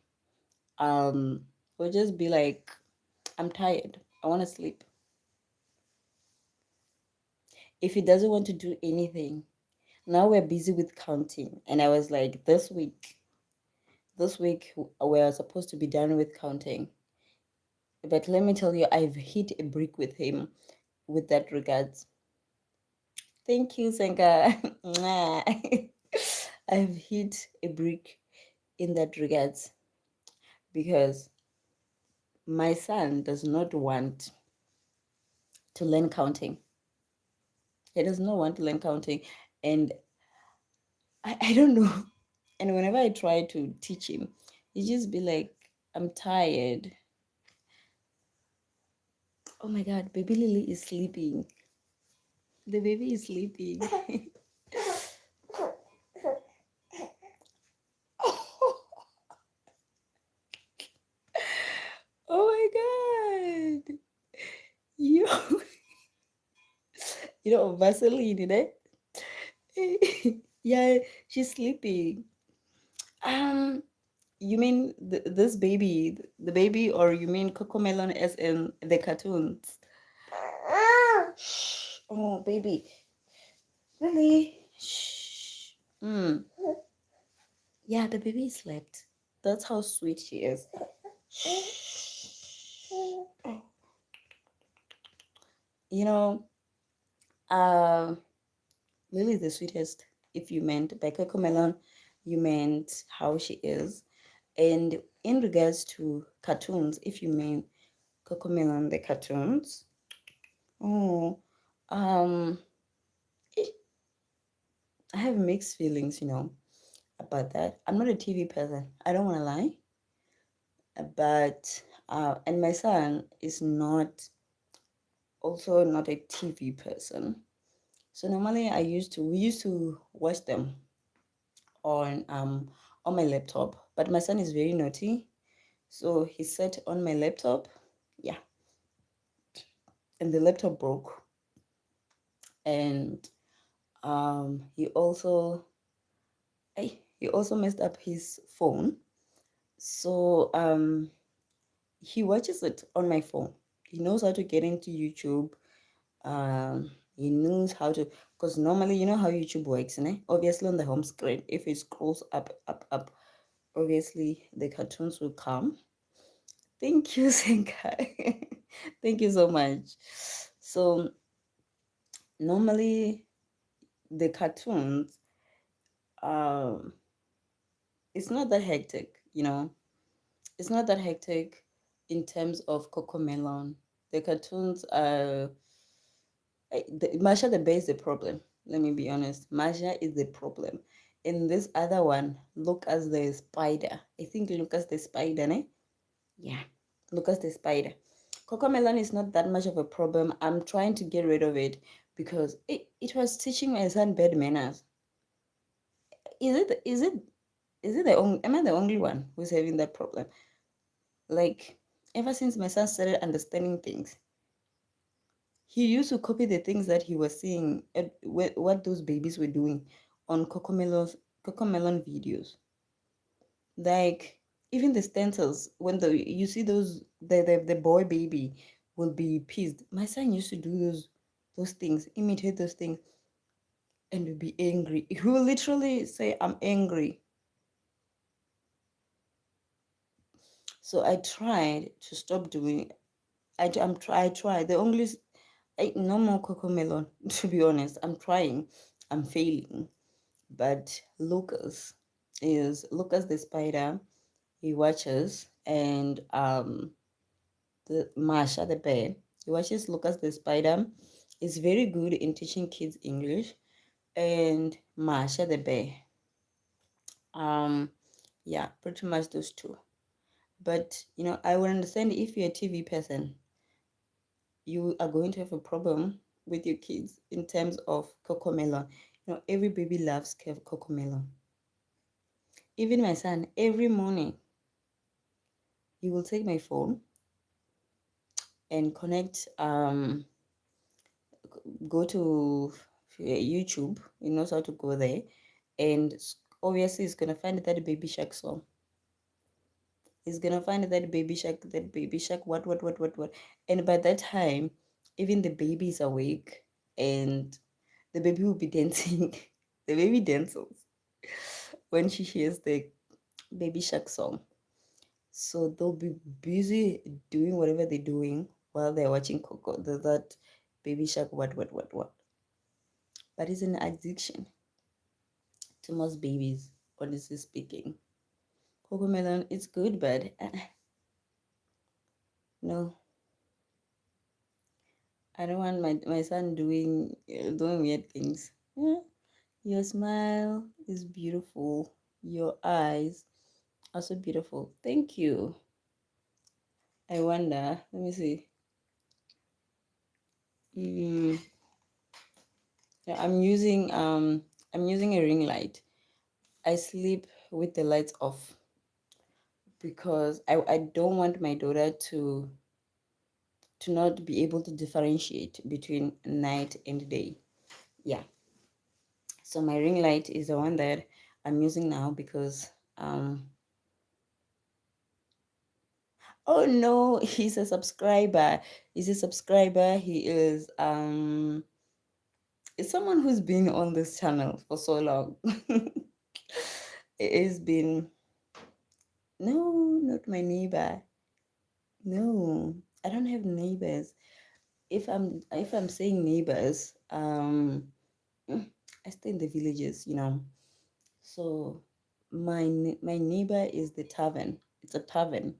um, we'll just be like, I'm tired. I want to sleep. If he doesn't want to do anything, now we're busy with counting. And I was like, this week we're supposed to be done with counting. But let me tell you, I've hit a brick with him with that regards. Thank you, Senka. I've hit a brick in that regards because my son does not want to learn counting. He does not want to learn counting. And I don't know. And whenever I try to teach him, he just be like, I'm tired. Oh my God, baby Lily is sleeping. The baby is sleeping. Oh my God. You, Vaseline, yeah, she's sleeping. Um, you mean this baby, the baby, or you mean Cocomelon as in the cartoons? Shh. Oh, baby. Really? Shh. Mm. Yeah, the baby slept. That's how sweet she is. Shh. You know, uh, Lily is the sweetest. If you meant by Cocomelon, you meant how she is. And in regards to cartoons, if you mean Cocomelon, the cartoons, oh, um, I have mixed feelings, about that. I'm not a TV person. I don't want to lie, but and my son is not also not a TV person. So normally we used to watch them on my laptop. But my son is very naughty, so he sat on my laptop, yeah, and the laptop broke, and he also messed up his phone. So he watches it on my phone. He knows how to get into YouTube. He knows how to, because normally you know how YouTube works, né? Obviously on the home screen, if it scrolls up, up, up, obviously the cartoons will come. Thank you, Senkai. Thank you so much. So normally the cartoons, um, it's not that hectic, you know. It's not that hectic in terms of Cocomelon. The cartoons are Masha the Bear is the problem. Let me be honest. Masha is the problem. In this other one, Lucas the spider. I think Lucas the spider, eh? Yeah, Lucas the spider. Cocomelon is not that much of a problem. I'm trying to get rid of it because it was teaching my son bad manners. Is it the only am I the only one who's having that problem? Like ever since my son started understanding things, he used to copy the things that he was seeing at what those babies were doing on Cocomelon videos. Like even the stencils, when you see those the boy baby will be pissed. My son used to do those things, imitate those things, and would be angry. He will literally say, "I'm angry." So I tried to stop doing. I tried. The only no more Cocomelon. To be honest, I'm trying. I'm failing. But Lucas the spider. He watches, and the Masha the bear. He watches Lucas the spider. Is very good in teaching kids English, and Masha the bear. Um, yeah, pretty much those two. But I would understand if you're a TV person, you are going to have a problem with your kids in terms of Cocomelon. Every baby loves Cocomelon. Even my son, every morning, he will take my phone and connect, go to YouTube. He knows how to go there. And obviously, he's going to find that Baby Shark song. He's going to find that Baby Shark, what. And by that time, even the baby is awake and the baby will be dancing. The baby dances when she hears the Baby Shark song. So they'll be busy doing whatever they're doing while they're watching Coco, that Baby Shark, what. But it's an addiction to most babies, honestly speaking. Coco Melon, it's good, but no, I don't want my son doing weird things. Yeah, your smile is beautiful. Your eyes are so beautiful. Thank you. I wonder. Let me see. Mm, yeah, I'm using a ring light. I sleep with the lights off because I don't want my daughter to not be able to differentiate between night and day. Yeah. So my ring light is the one that I'm using now because oh no, he's a subscriber. He is is someone who's been on this channel for so long. It has been no, not my neighbor. No, I don't have neighbors. If I'm saying neighbors, I stay in the villages. So my neighbor is the tavern. It's a tavern,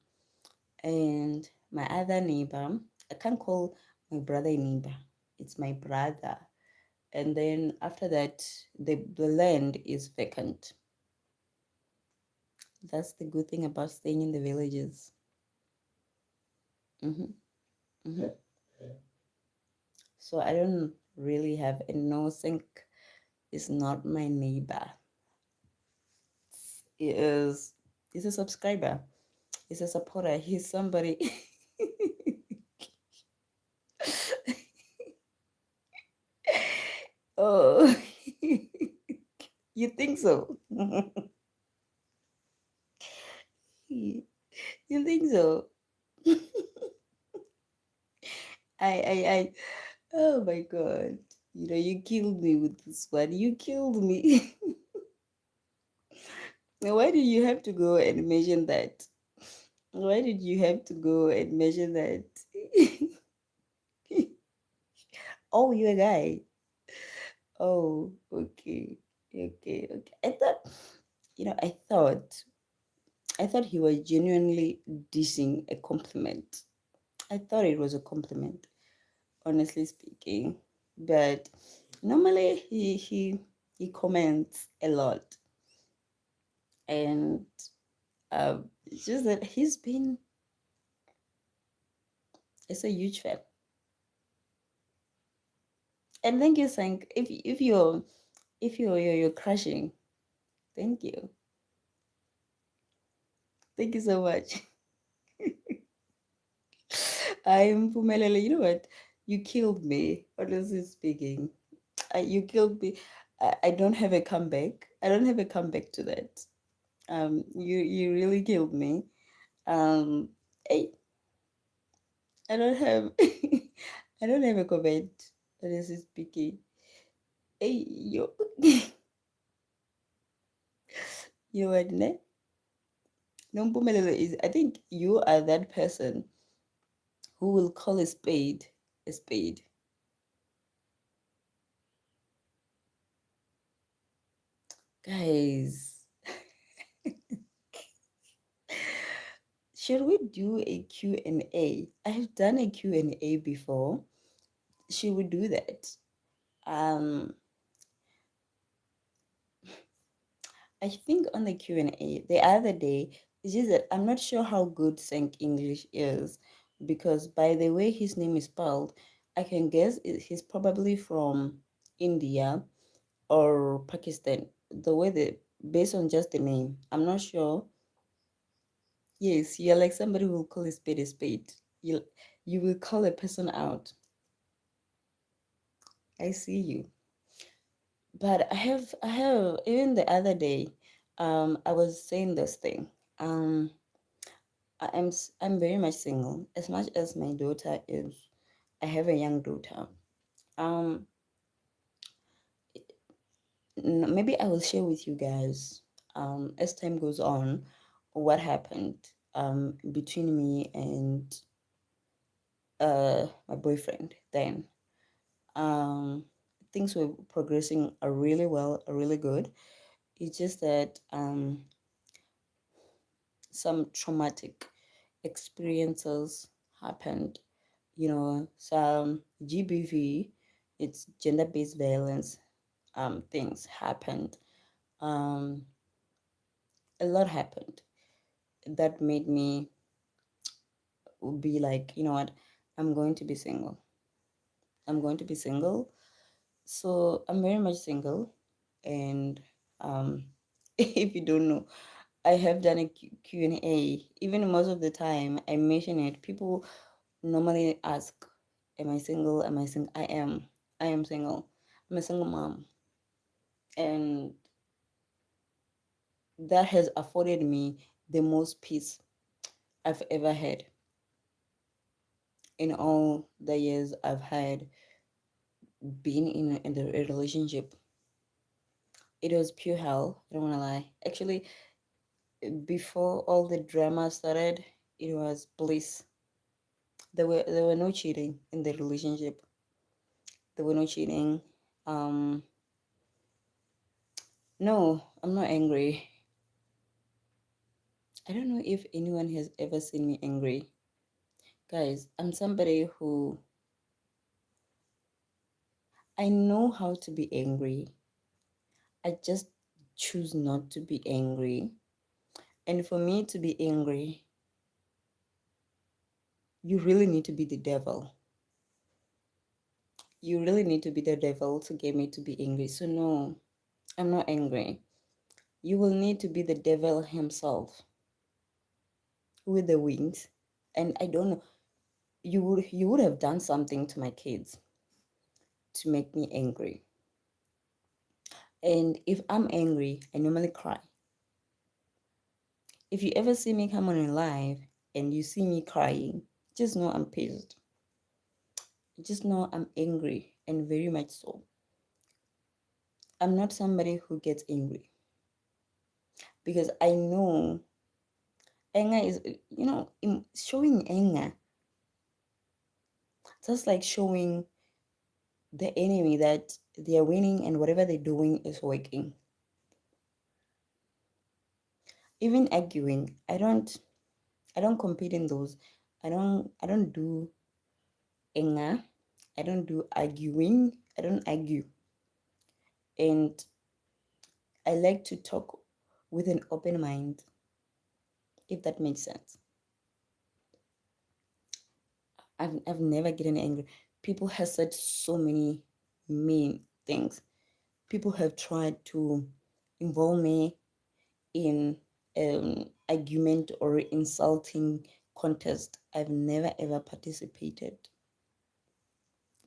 and my other neighbor, I can't call my brother a neighbor. It's my brother. And then after that, the land is vacant. That's the good thing about staying in the villages. hmm hmm So I don't really have a no sink. Is not my neighbor. He is he's a subscriber. He's a supporter. He's somebody. Oh, you think so? You think so? I. Oh my God! You killed me with this one. You killed me. Why did you have to go and measure that? Why did you have to go and measure that? Oh, you're a guy. Oh, okay. Okay, okay. I thought he was genuinely dishing a compliment. I thought it was a compliment, honestly speaking. But normally he comments a lot, and it's just that it's a huge fan. And thank you, Sank. If you're crushing, thank you, thank you so much. I'm Pumelele. You know what? You killed me. Honestly speaking, you killed me. I don't have a comeback. I don't have a comeback to that. You really killed me. Um, hey, I don't have I don't have a comment. Honestly speaking, hey you, you what ne? No, Mpumelelo is. I think you are that person who will call a spade a spade. Guys, should we do a Q&A? I've done a Q&A before. Should we do that? Um, I think on the Q&A the other day, it's just that I'm not sure how good Sank English is because by the way his name is spelled, I can guess he's probably from India or Pakistan. The way based on just the name, I'm not sure. Yes, you're like somebody who will call a spade a spade. You will call a person out. I see you. But I have even the other day, I was saying this thing. I'm very much single. As much as my daughter is, I have a young daughter. Um, Maybe I will share with you guys, as time goes on, what happened between me and my boyfriend then. Um, things were progressing really well, really good. It's just that some traumatic experiences happened. Some GBV, it's gender based violence, things happened. Um, a lot happened that made me be like, you know what, I'm going to be single. I'm going to be single. So I'm very much single. And if you don't know, I have done a Q&A. Even most of the time, I mention it. People normally ask, am I single? Am I single? I am. I am single. I'm a single mom. And that has afforded me the most peace I've ever had in all the years I've had being in the relationship. It was pure hell. I don't want to lie. Actually, before all the drama started, it was bliss. There were no cheating in the relationship. There were no cheating. Um, no, I'm not angry. I don't know if anyone has ever seen me angry. Guys, I'm somebody who I know how to be angry. I just choose not to be angry. And for me to be angry, you really need to be the devil. You really need to be the devil to get me to be angry. So, no, I'm not angry. You will need to be the devil himself with the wings. And I don't know, you would have done something to my kids to make me angry. And if I'm angry, I normally cry. If you ever see me come on a live and you see me crying, just know I'm pissed. Just know I'm angry and very much so. I'm not somebody who gets angry. because I know anger is, showing anger, just like showing the enemy that they are winning and whatever they're doing is working. Even arguing, I don't compete in those. I don't do anger. I don't do arguing. I don't argue. And I like to talk with an open mind, if that makes sense. I've never gotten angry. People have said so many mean things. People have tried to involve me in argument or insulting contest. I've never ever participated.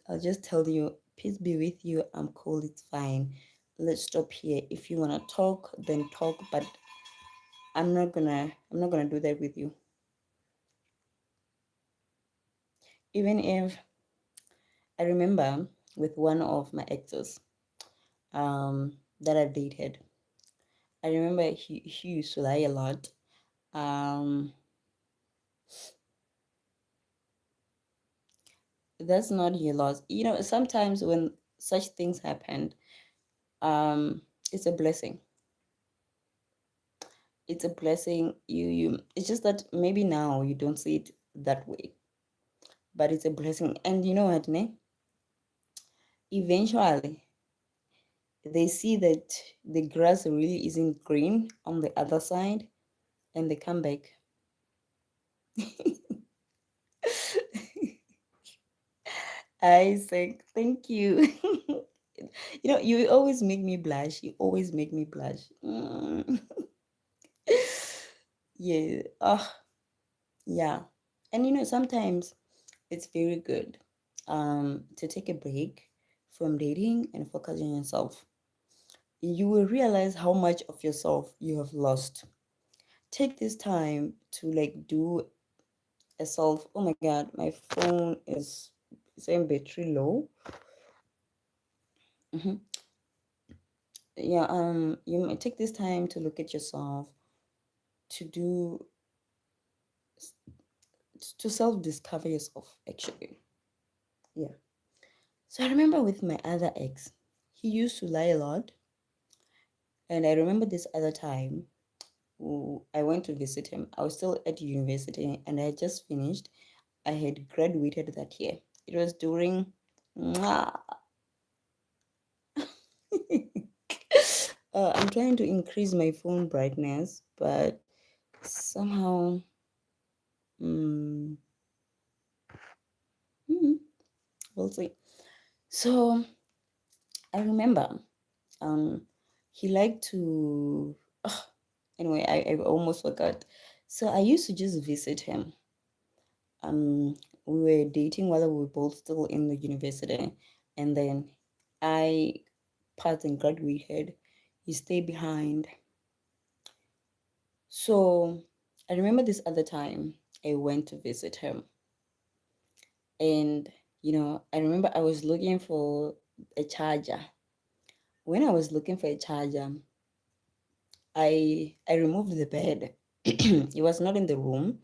I'll just tell you, peace be with you. I'm cool. It's fine. Let's stop here. If you wanna talk, then talk. But I'm not gonna do that with you. Even if I remember with one of my exes, that I've dated. I remember he used to lie a lot. Um, that's not your loss. Sometimes when such things happen, um, it's a blessing. It's a blessing. It's just that maybe now you don't see it that way, but it's a blessing. And you know what, ne? Eventually, they see that the grass really isn't green on the other side, and they come back. I say thank you. You always make me blush. You always make me blush. Yeah. Oh, yeah. And sometimes it's very good to take a break from dating and focus on yourself. You will realize how much of yourself you have lost. Take this time to like do a self. Oh my god, my phone is saying battery low. Hmm. Yeah, you might take this time to look at yourself, to do to self discover yourself actually. Yeah. So I remember with my other ex, he used to lie a lot. And I remember this other time, I went to visit him. I was still at university and I had just finished. I had graduated that year. It was during. Mwah. I'm trying to increase my phone brightness, but somehow, mm, mm, we'll see. So I remember, um, he liked to. Ugh, anyway, I almost forgot. So I used to just visit him. Um, we were dating while we were both still in the university, and then I passed and graduated. He stayed behind. So I remember this other time I went to visit him, and I remember I was looking for a charger. When I was looking for a charger, I removed the bed. It was not in the room,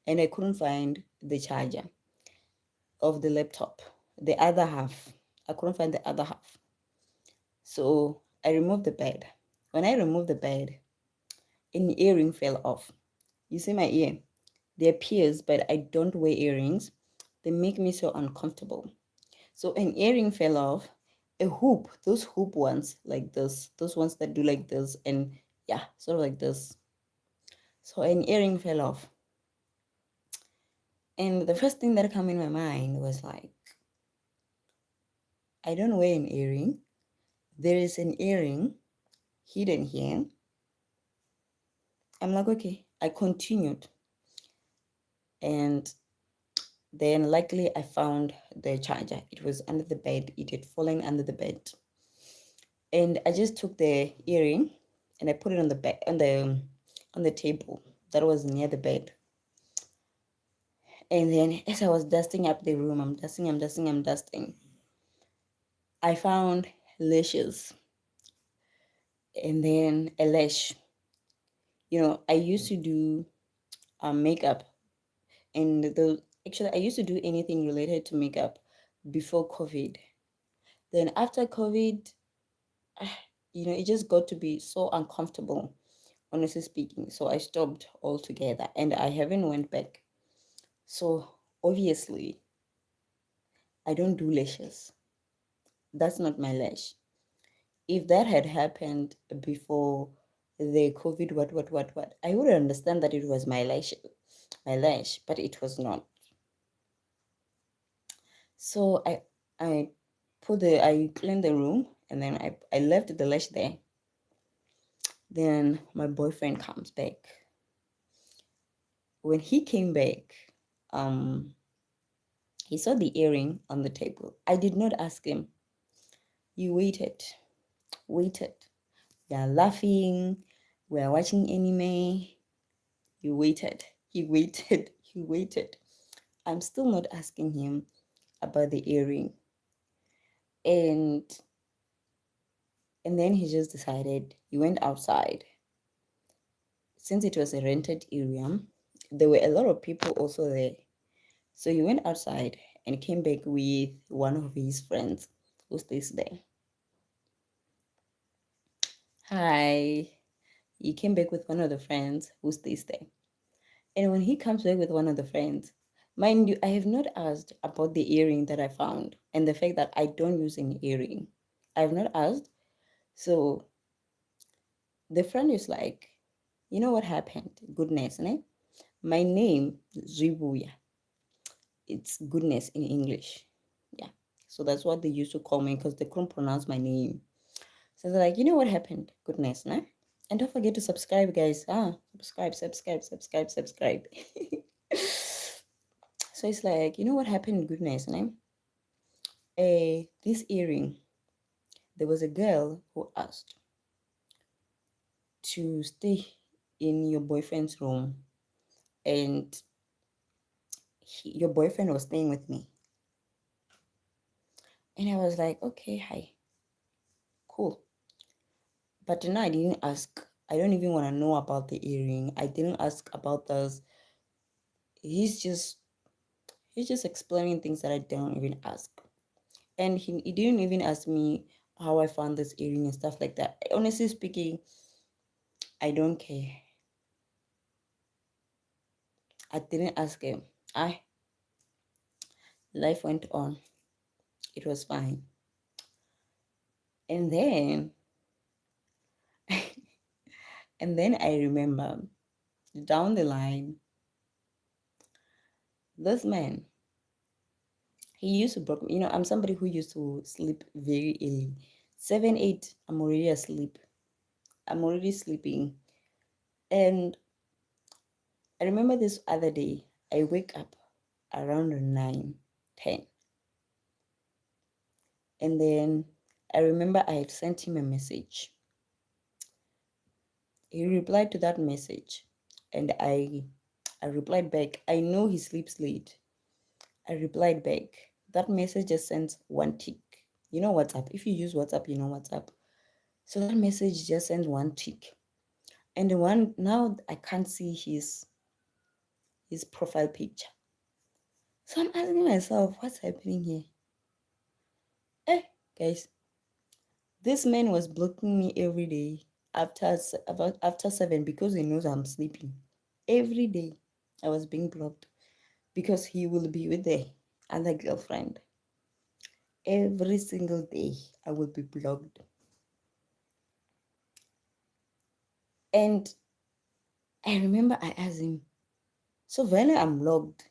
and I couldn't find the charger of the laptop, the other half. I couldn't find the other half. So I removed the bed. When I removed the bed, an earring fell off. You see my ear? They're pierced, but I don't wear earrings. They make me so uncomfortable. So an earring fell off. A hoop, those hoop ones like this, those ones that do like this, and yeah, sort of like this. So an earring fell off. And the first thing that came in my mind was like, I don't wear an earring. There is an earring hidden here. I'm like, okay. I continued. And then luckily I found the charger. It was under the bed. It had fallen under the bed. And I just took the earring and I put it on the bed on the table that was near the bed. And then as I was dusting up the room, I'm dusting. I found lashes and then a lash. I used to do makeup, and actually I used to do anything related to makeup before COVID. Then after COVID, it just got to be so uncomfortable, honestly speaking. So I stopped altogether, and I haven't went back. So obviously, I don't do lashes. That's not my lash. If that had happened before the COVID, what, I would understand that it was my lash, but it was not. So I I cleaned the room, and then I left the lash there. Then my boyfriend comes back. When he came back, um, he saw the earring on the table. I did not ask him. He waited. We are laughing. We are watching anime. He waited. He waited. He waited. I'm still not asking him about the earring. And then he just decided he went outside. Since it was a rented area, there were a lot of people also there. So he went outside and came back with one of his friends who stays there. Hi. He came back with one of the friends who stays there. And when he comes back with one of the friends, mind you, I have not asked about the earring that I found and the fact that I don't use an earring. I have not asked. So the friend is like, you know what happened? Goodness, né? My name, Zwivhuya. It's goodness in English. Yeah. So that's what they used to call me because they couldn't pronounce my name. So they're like, you know what happened? Goodness, nah? And don't forget to subscribe, guys. Subscribe. So it's like, you know what happened? Goodness, nah? This earring, there was a girl who asked to stay in your boyfriend's room, and your boyfriend was staying with me. And I was like, okay, hi, cool. But then I didn't ask. I don't even want to know about the earring. I didn't ask about this. He's just he's just explaining things that I don't even ask. And he didn't even ask me how I found this earring and stuff like that. Honestly speaking, I don't care. I didn't ask him. I Life went on. It was fine. And then I remember down the line, this man, he used to broke, I'm somebody who used to sleep very early. 7, 8, I'm already asleep. I'm already sleeping. And I remember this other day, I wake up around 9, 10. And then I remember I had sent him a message. He replied to that message. And I replied back. I know he sleeps late. I replied back. That message just sends one tick. You know WhatsApp. If you use WhatsApp, you know WhatsApp. So that message just sends one tick. And the one now I can't see his profile picture. So I'm asking myself, what's happening here? Eh, guys, this man was blocking me every day after 7 because he knows I'm sleeping. Every day I was being blocked because he will be with the other girlfriend. Every single day I will be blocked. And I remember I asked him, so Vele, I'm logged.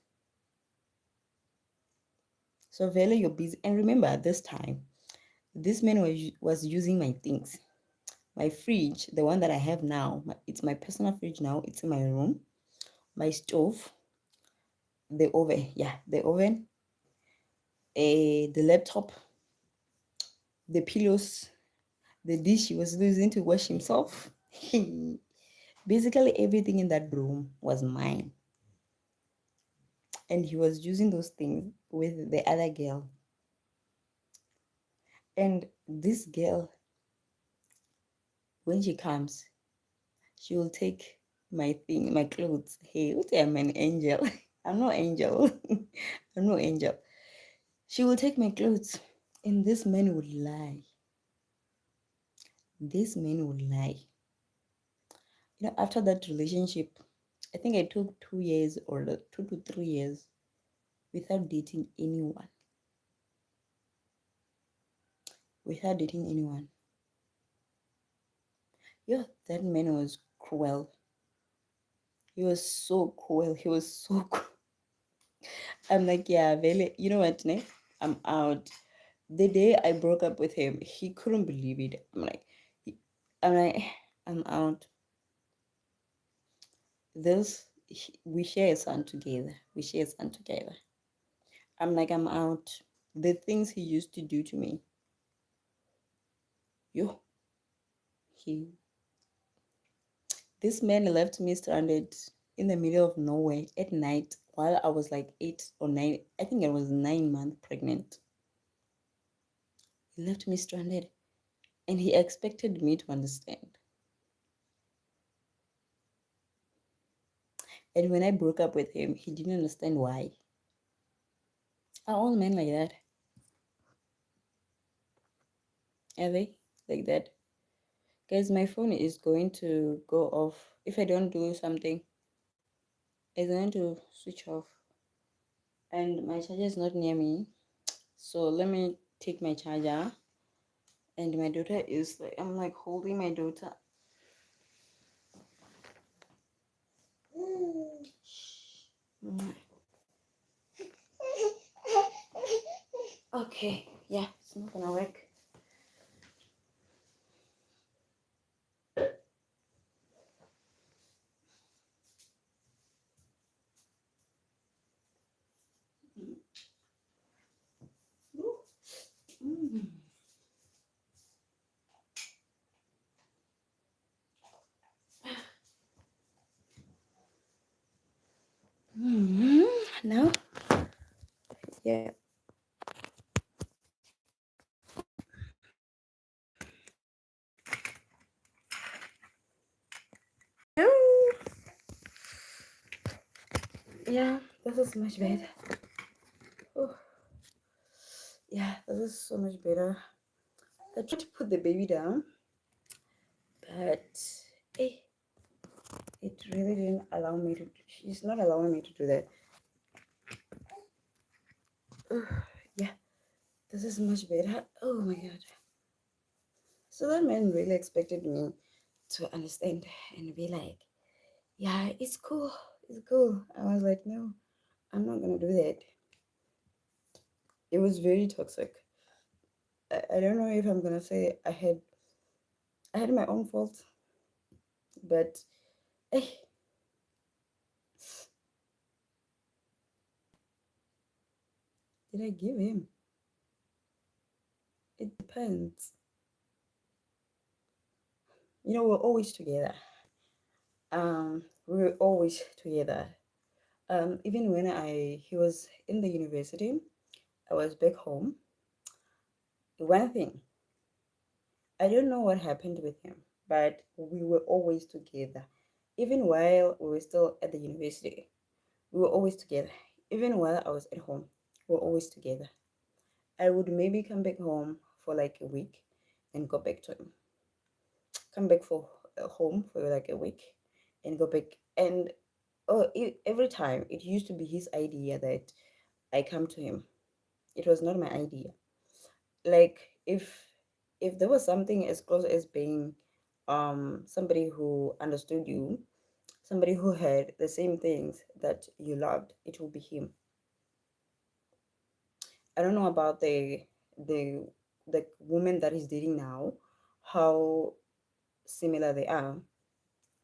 So Vele, you're busy. And remember at this time, this man was using my things. My fridge, the one that I have now, it's my personal fridge now. It's in my room. My stove, the oven, the oven, the laptop, the pillows, the dish he was using to wash himself. Basically, everything in that room was mine. And he was using those things with the other girl. And this girl, when she comes, she will take my thing, my clothes. Hey, what am an angel? I'm no angel. I'm no angel. She will take my clothes, and this man would lie. This man would lie. After that relationship, I think I took 2 years or 2 to 3 years without dating anyone. Without dating anyone. Yeah, that man was cruel. He was so cruel. He was so cruel. I'm like, yeah, Vele, you know what, ne? I'm out. The day I broke up with him, he couldn't believe it. I'm like, I'm out. We share a son together. We share a son together. I'm like, I'm out. The things he used to do to me, yo, he, this man left me stranded in the middle of nowhere at night while I was like 8 or 9. I think I was 9 months pregnant. He left me stranded, and he expected me to understand. And when I broke up with him, he didn't understand why. Are all men like that? Are they like that? Guys, my phone is going to go off. If I don't do something, it's going to switch off. And my charger is not near me. So let me take my charger. And my daughter is like, I'm like holding my daughter. Mm. Okay, yeah, it's not gonna work. Mm. Mm. Now, yeah. Oh, yeah, this is much better. Oh, yeah, this is so much better. I tried to put the baby down, but eh, it really didn't allow me to. She's not allowing me to do that. Yeah, this is much better. Oh my god. So that man really expected me to understand and be like, yeah, it's cool. It's cool. I was like, no, I'm not gonna do that. It was very toxic. I don't know if I'm gonna say I had my own fault, but eh, did I give him? It depends. We're always together. We were always together. Even when he was in the university, I was back home. One thing, I don't know what happened with him, but we were always together. Even while we were still at the university, we were always together. Even while I was at home, we were always together. I would maybe come back home for like a week and go back to him. Come back for home for like a week and go back. And every time it used to be his idea that I come to him. It was not my idea. Like if there was something as close as being somebody who understood you, somebody who had the same things that you loved, it will be him. I don't know about the the woman that he's dating now, how similar they are,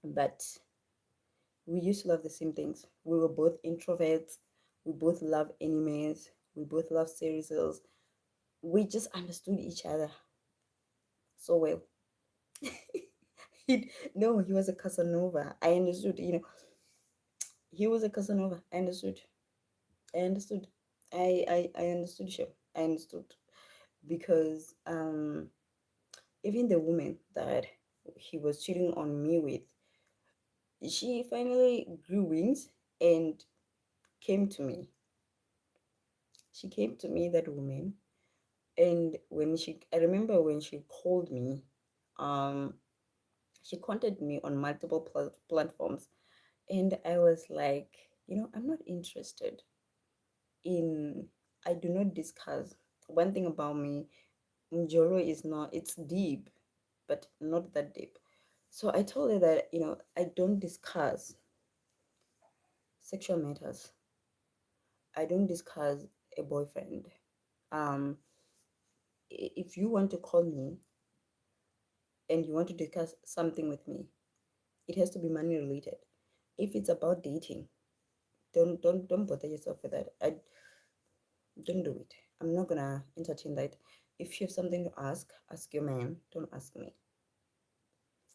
but we used to love the same things. We were both introverts. We both love animes. We both love series. We just understood each other so well. No, he was a Casanova. I understood. He was a Casanova. I understood. I understood. I understood. Sure, I understood because even the woman that he was cheating on me with, She finally grew wings and came to me. She came to me, that woman. And I remember when she called me, um, she contacted me on multiple platforms. And I was like, I'm not interested in, I do not discuss. One thing about me, Njoro is not, it's deep, but not that deep. So I told her that, I don't discuss sexual matters. I don't discuss a boyfriend. Um, if you want to call me and you want to discuss something with me, it has to be money related. If it's about dating, don't bother yourself with that. I don't do it. I'm not gonna entertain that. If you have something to ask your man. Don't ask me.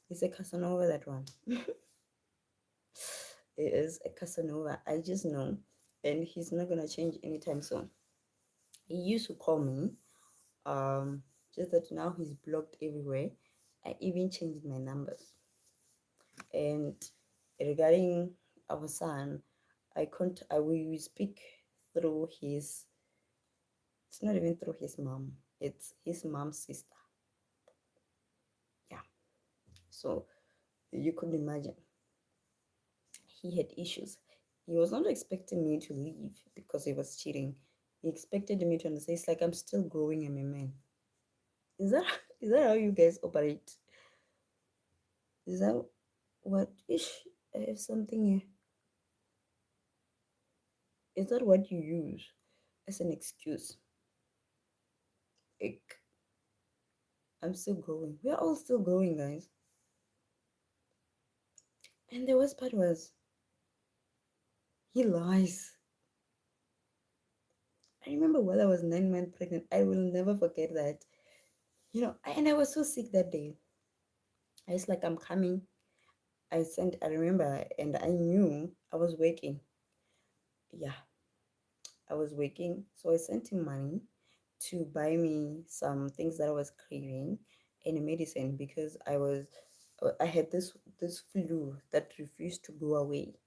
He's a Casanova, that one. It is a Casanova. I just know, and he's not gonna change anytime soon. He used to call me. Just that now he's blocked everywhere. I even changed my numbers. And regarding our son, we speak through his. It's not even through his mom. It's his mom's sister. Yeah. So you could imagine he had issues. He was not expecting me to leave because he was cheating. He expected me to understand. It's like I'm still growing. I'm a man. Is that is that how you guys operate? Is that what? Ish, I have something here. Is that what you use as an excuse? Like, I'm still growing. We're all still growing, guys. And the worst part was he lies. I remember while I was 9 months pregnant, I will never forget that. And I was so sick that day. I was like, I'm coming. I remember, and I knew I was working. Yeah, I was working. So I sent him money to buy me some things that I was craving and a medicine because I had this flu that refused to go away.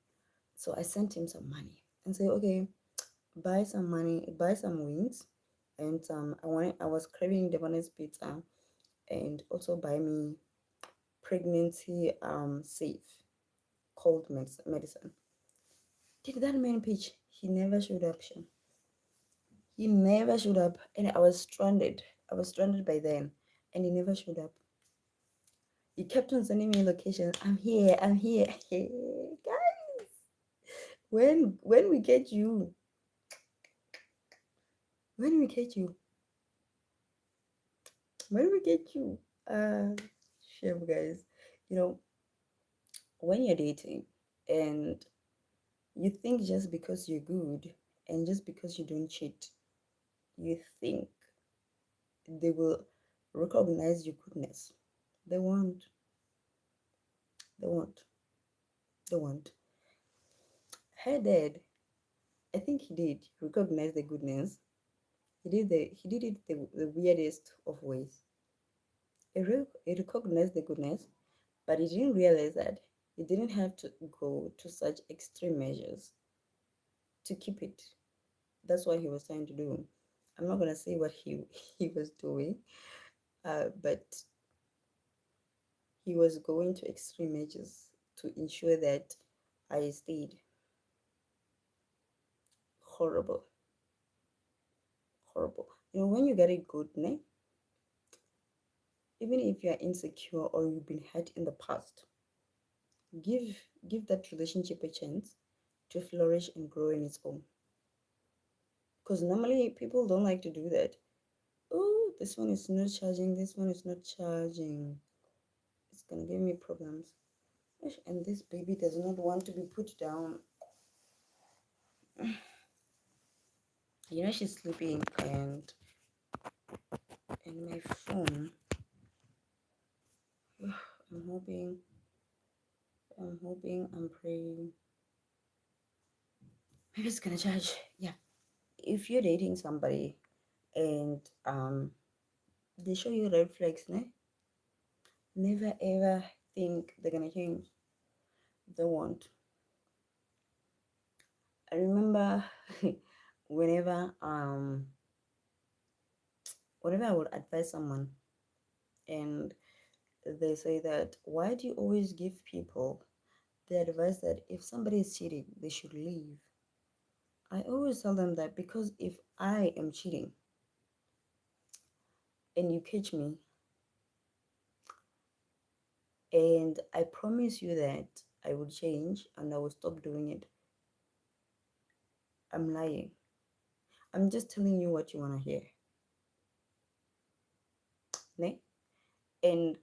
So I sent him some money and said, okay, buy some wings and I was craving Lebanese pizza and also buy me pregnancy safe cold medicine. Did that man pitch? He never showed up. He never showed up, and I was stranded. I was stranded by then, and he never showed up. He kept on sending me locations. I'm here. I'm here. Guys, when we get you, when we get you, when we get you, uh, shame, guys. You know, when you're dating, and you think just because you're good, and just because you don't cheat, you think they will recognize your goodness. They won't. They won't. They won't. Her dad, I think he did recognize the goodness. He did it the weirdest of ways. He recognized the goodness, but he didn't realize that he didn't have to go to such extreme measures to keep it. That's what he was trying to do. I'm not gonna say what he he was doing, but he was going to extreme measures to ensure that I stayed. Horrible, horrible. When you get it good, ne? Even if you are insecure or you've been hurt in the past, give that relationship a chance to flourish and grow in its own. Because normally people don't like to do that. Oh, this one is not charging, this one is not charging. It's gonna give me problems. And this baby does not want to be put down. She's sleeping and my phone. I'm hoping, I'm praying. Maybe it's gonna charge. Yeah. If you're dating somebody and they show you red flags, ne? Never ever think they're gonna change. They won't. I remember whenever whenever I would advise someone and they say that why do you always give people the advice that if somebody is cheating, they should leave? I always tell them that because if I am cheating and you catch me and I promise you that I will change and I will stop doing it, I'm lying. I'm just telling you what you want to hear. Ne? And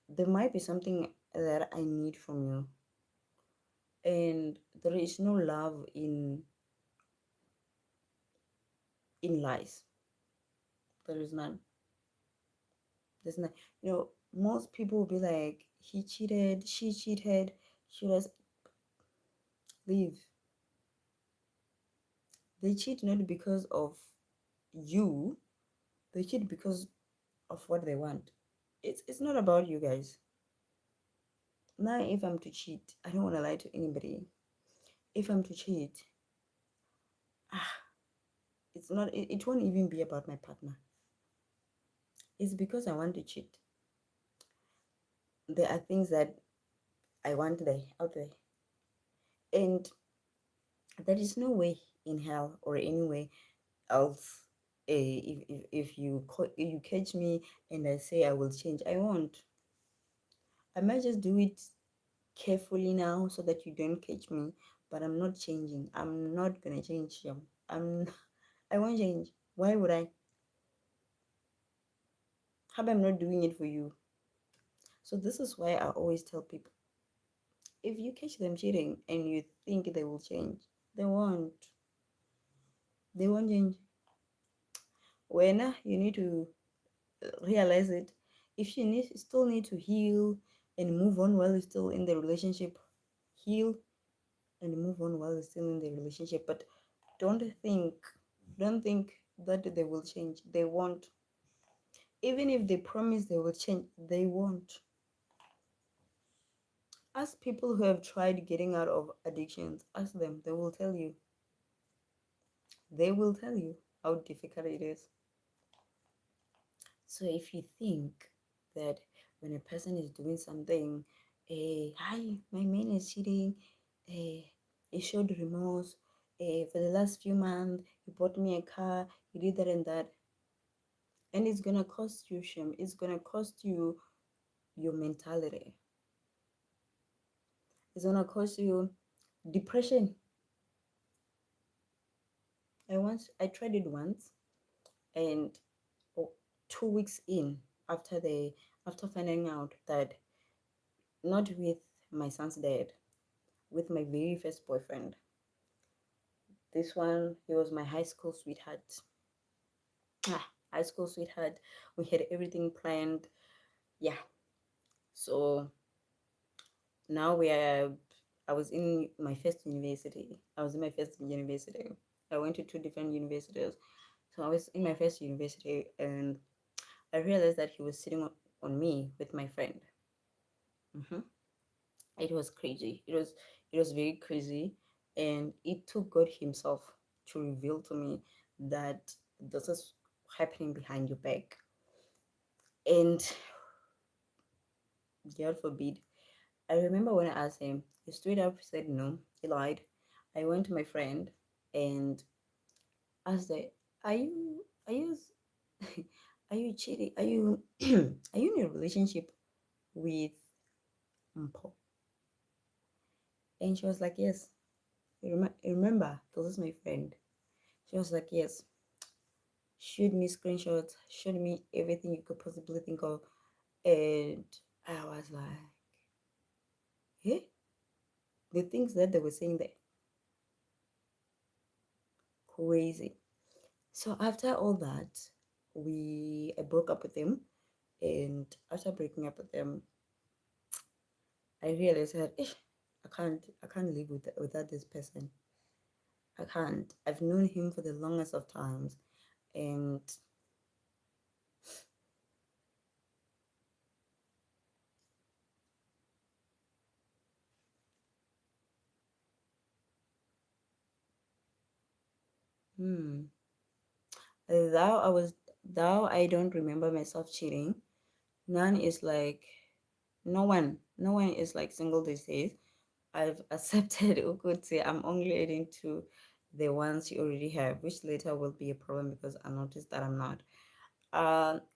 there might be something that I need from you. And there is no love in lies. There is none. There's none. Most people will be like, he cheated, she cheated, she was leave. They cheat not because of you, they cheat because of what they want. It's not about you guys. Now if I'm to cheat, I don't want to lie to anybody. If I'm to cheat, ah, it won't even be about my partner. It's because I want to cheat. There are things that I want there out there. And there is no way in hell or anywhere else. If you catch me and I say I will change, I won't. I might just do it carefully now so that you don't catch me, but I'm not changing. I'm not gonna change them. I won't change. Why would I? How about I'm not doing it for you? So this is why I always tell people, if you catch them cheating and you think they will change, they won't. They won't change. When you need to realize it, if you still need to heal and move on while you're still in the relationship, heal and move on while you're still in the relationship. But don't think don't think that they will change. They won't. Even if they promise they will change, they won't. Ask people who have tried getting out of addictions. Ask them. They will tell you how difficult it is. So if you think that when a person is doing something, hi, my man is cheating, he showed remorse, for the last few months, he bought me a car, he did that and that, and it's gonna cost you shame, it's gonna cost you your mentality, it's gonna cost you depression. I tried it once, and oh, 2 weeks in, after finding out that, not with my son's dad, with my very first boyfriend. This one, he was my high school sweetheart. High school sweetheart. We had everything planned. Yeah. So now I was in my first university. I went to two different universities. So I was in my first university and I realized that he was sitting on me with my friend. hmm It was crazy. It was very crazy, and it took God Himself to reveal to me that this is happening behind your back. And God forbid. I remember when I asked him, he straight up said no. He lied. I went to my friend and asked her, are you are you cheating? Are you are you in a relationship with Mpo? And she was like, yes. Remember, this is my friend. She was like, yes. Showed me screenshots, showed me everything you could possibly think of. And I was like, hey, the things that they were saying there, crazy. So after all that, I broke up with them. And after breaking up with them, I realized that I can't live without this person. I can't. I've known him for the longest of times. And Hmm. Thou I was thou I don't remember myself cheating. None is like no one is like single these days. I've accepted Ukuti. I'm only adding to the ones you already have, which later will be a problem because I noticed that I'm not.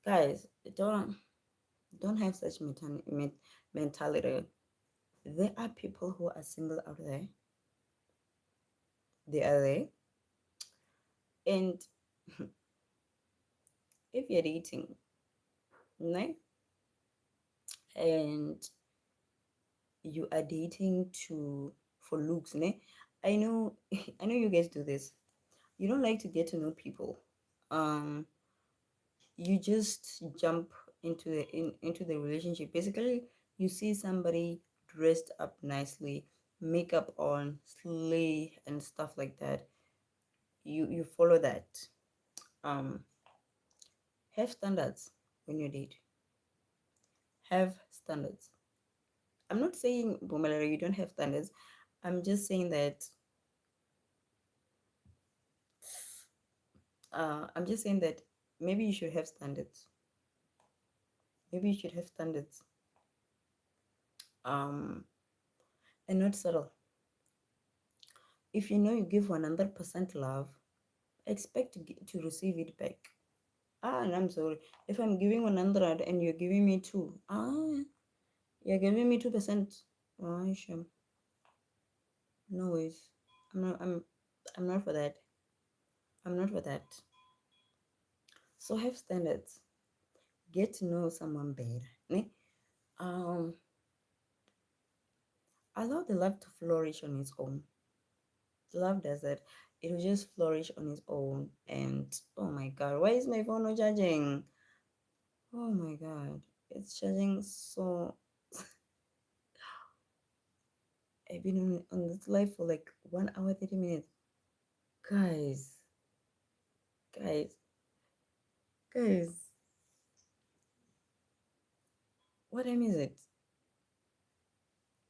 Guys, don't have such mentality. There are people who are single out there. They are there, and if you're dating, right, and you are dating to for looks, ne? I know, I know you guys do this. You don't like to get to know people. Um, you just jump into the relationship. Basically, you see somebody dressed up nicely, makeup on, slay and stuff like that. You follow that. Um, have standards when you date. Have standards. I'm not saying Bumalera, you don't have standards. I'm just saying that I'm just saying that maybe you should have standards. Maybe you should have standards. Um, and not subtle. If you know you give 100% love, expect to receive it back. And I'm sorry. If I'm giving 100 and you're giving me 2, you're giving me 2%. Sure. No ways. I'm not, I'm, I'm not for that. I'm not for that. So have standards. Get to know someone better. Ne? Um, Allow the love to flourish on its own. Love does that. It will just flourish on its own. And oh my god, why is my phone not charging? Oh my god, it's charging so. I've been on this live for like 1 hour 30 minutes. Guys, guys, guys, what time is it?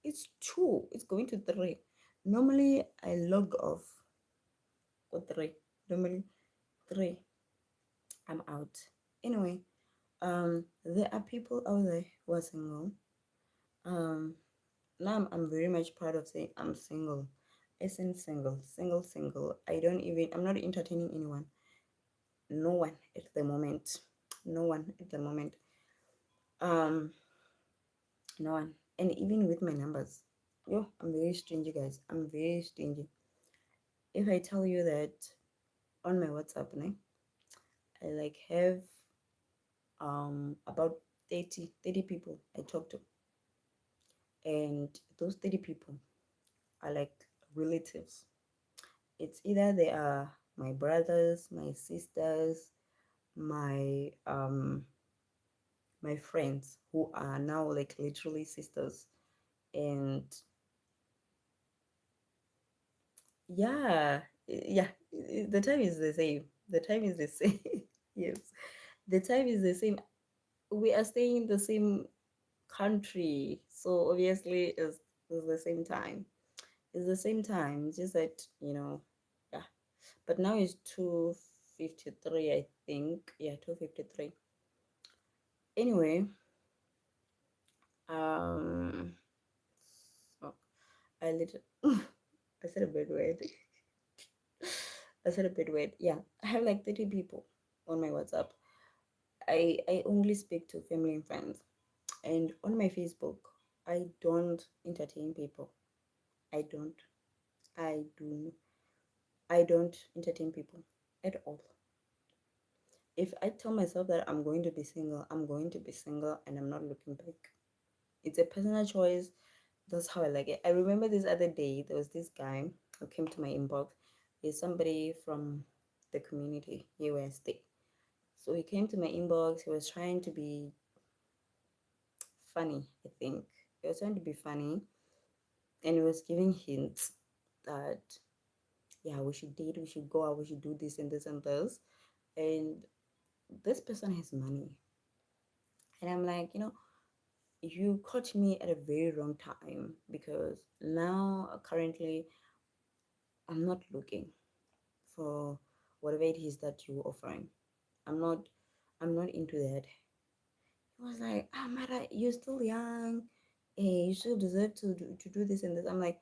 It's 2. It's going to 3. Normally I log off for 3. Normally 3. I'm out. Anyway, there are people out there who are single. Um, now I'm very much proud of saying I'm single. Isn't single. I don't even, I'm not entertaining anyone. No one at the moment. No one at the moment. Um, no one. And even with my numbers. Yo, I'm very stingy, guys. I'm very stingy. If I tell you that on my WhatsApp, né, I like have about 30 people I talk to. And those 30 people are like relatives. It's either they are my brothers, my sisters, my friends who are now like literally sisters. And yeah, yeah, the time is the same. The time is the same. Yes, the time is the same. We are staying in the same country, so obviously it's the same time. It's the same time, just that, yeah. But now it's 2:53, I think. Yeah, 2:53. Anyway, um, so I little I said a bad word. I said a bad word. Yeah, I have like 30 people on my WhatsApp. I only speak to family and friends. And on my Facebook, I don't entertain people. I don't. I do. I don't entertain people at all. If I tell myself that I'm going to be single, I'm going to be single and I'm not looking back. It's a personal choice. That's how I like it. I remember this other day, there was this guy who came to my inbox. He's somebody from the community here where I stay. So he came to my inbox. He was trying to be funny, I think. He was trying to be funny and he was giving hints that, yeah, we should date, we should go out, we should do this and this and this. And this person has money. And I'm like, you caught me at a very wrong time because now currently I'm not looking for whatever it is that you're offering. I'm not I'm not into that. He was like, ah, Mara, you're still young. You still deserve to do this and this. I'm like,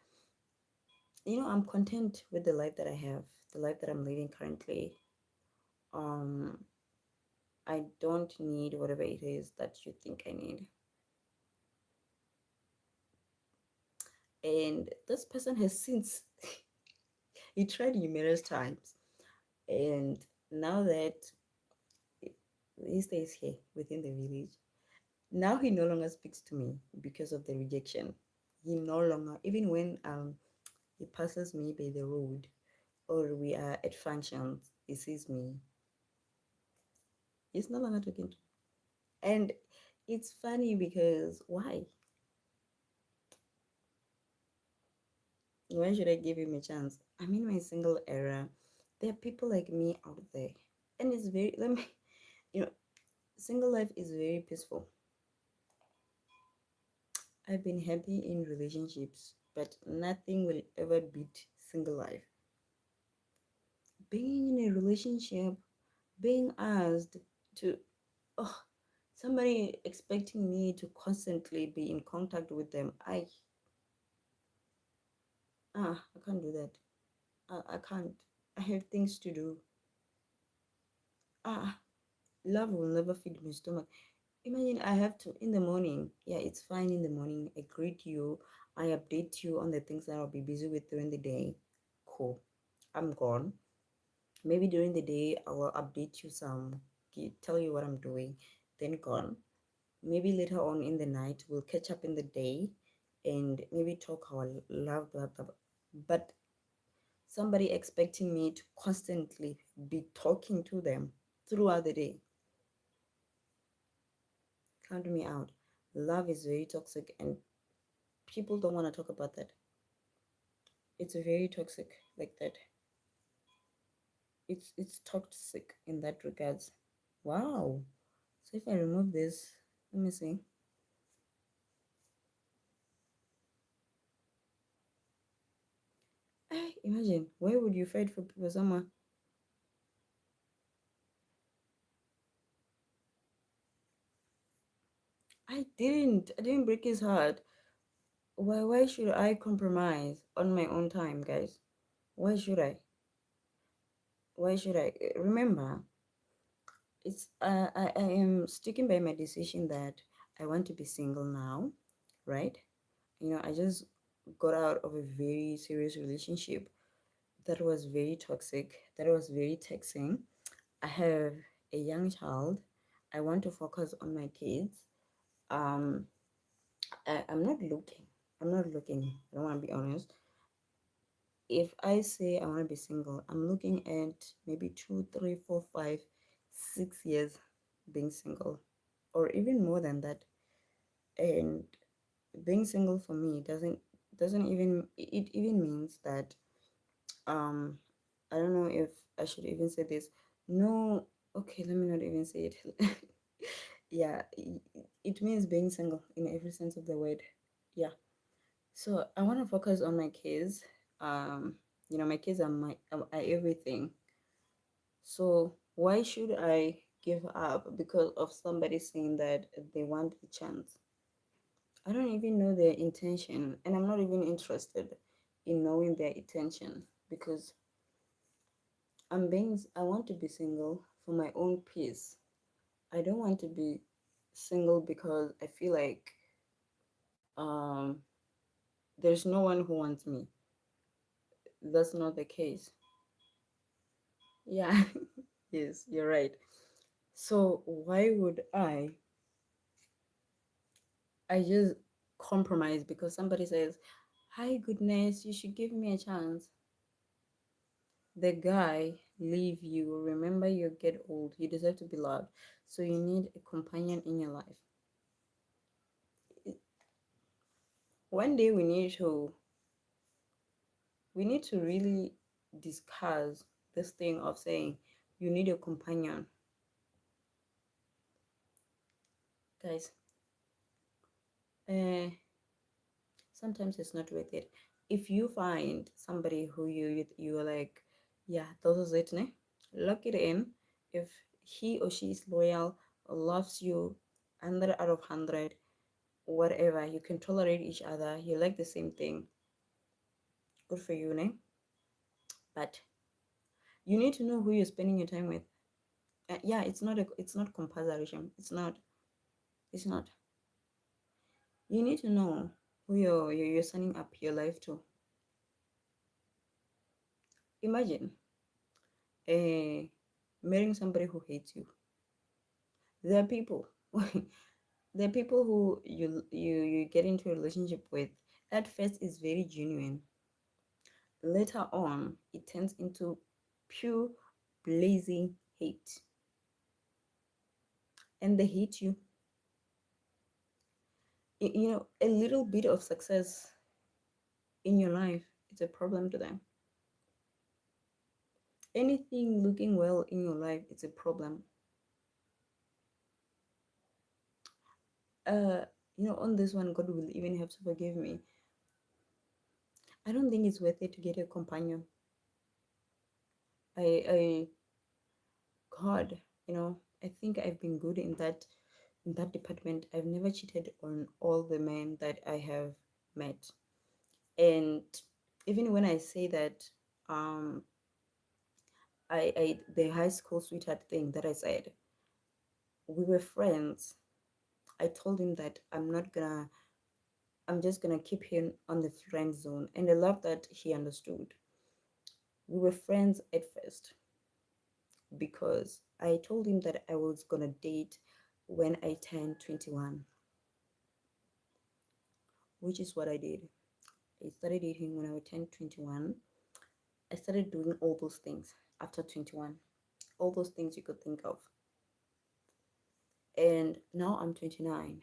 I'm content with the life that I have, the life that I'm living currently. Um, I don't need whatever it is that you think I need. And this person has since he tried numerous times. And now that he stays here within the village, now he no longer speaks to me because of the rejection. He no longer, even when he passes me by the road or we are at functions, he sees me. He's no longer talking to me. And it's funny because why? Why should I give him a chance? I'm in my single era. There are people like me out there. And it's very, let me, you know, single life is very peaceful. I've been happy in relationships, but nothing will ever beat single life. Being in a relationship, being asked to, oh, somebody expecting me to constantly be in contact with them, I can't do that. I can't. I have things to do. Ah, love will never feed my stomach. Imagine I have to in the morning. Yeah, it's fine in the morning. I greet you. I update you on the things that I'll be busy with during the day. Cool. I'm gone. Maybe during the day I will update you some, tell you what I'm doing, then gone. Maybe later on in the night we'll catch up in the day and maybe talk our love, blah, blah, blah. But somebody expecting me to constantly be talking to them throughout the day, count me out. Love is very toxic and people don't want to talk about that. It's very toxic like that. It's toxic in that regards. Wow. So if I remove this, let me see. Imagine, why would you fight for people someone? I didn't break his heart. Why should I compromise on my own time, guys? Why should I? Why should I? Remember, I am sticking by my decision that I want to be single now, right? I just got out of a very serious relationship that was very toxic, that was very taxing. I have a young child. I want to focus on my kids. Um, I'm not looking. I'm not looking. I don't want to be honest. If I say I want to be single, I'm looking at maybe 2, 3, 4, 5, 6 years being single, or even more than that. And being single for me doesn't even it even means that um I don't know if I should even say this. No, okay, let me not even say it. Yeah, it means being single in every sense of the word. Yeah. So I want to focus on my kids. Um, my kids are everything. So why should I give up because of somebody saying that they want a chance? I don't even know their intention, and I'm not even interested in knowing their intention because I want to be single for my own peace. I don't want to be single because I feel like um there's no one who wants me. That's not the case. Yeah, yes, you're right. So why would I just compromise because somebody says, "Hi, goodness, you should give me a chance." The guy leave you. Remember, you get old. You deserve to be loved. So you need a companion in your life. One day we need to really discuss this thing of saying you need a companion, guys. Uh, Sometimes it's not worth it. If you find somebody who you're like, yeah, this is it, ne? Lock it in. If he or she is loyal, loves you 100 out of 100, whatever, you can tolerate each other, you like the same thing, good for you, ne? But you need to know who you're spending your time with. Yeah, it's not compulsory. It's not. You need to know who you're signing up your life to. Imagine uh, marrying somebody who hates you. There are people. There are people who you get into a relationship with. At first, is very genuine. Later on, it turns into pure blazing hate, and they hate you. You know, a little bit of success in your life, it's a problem to them. Anything looking well in your life, it's a problem. uh on this one, God will even have to forgive me. I don't think it's worth it to get a companion. I God, I think I've been good in that department. I've never cheated on all the men that I have met. And even when I say that, um I the high school sweetheart thing that I said, we were friends. I told him that I'm just gonna keep him on the friend zone, and I love that he understood. We were friends at first because I told him that I was gonna date when I turned 21, which is what I did. I started dating when I turned 21. I started doing all those things after 21, all those things you could think of. And now I'm 29,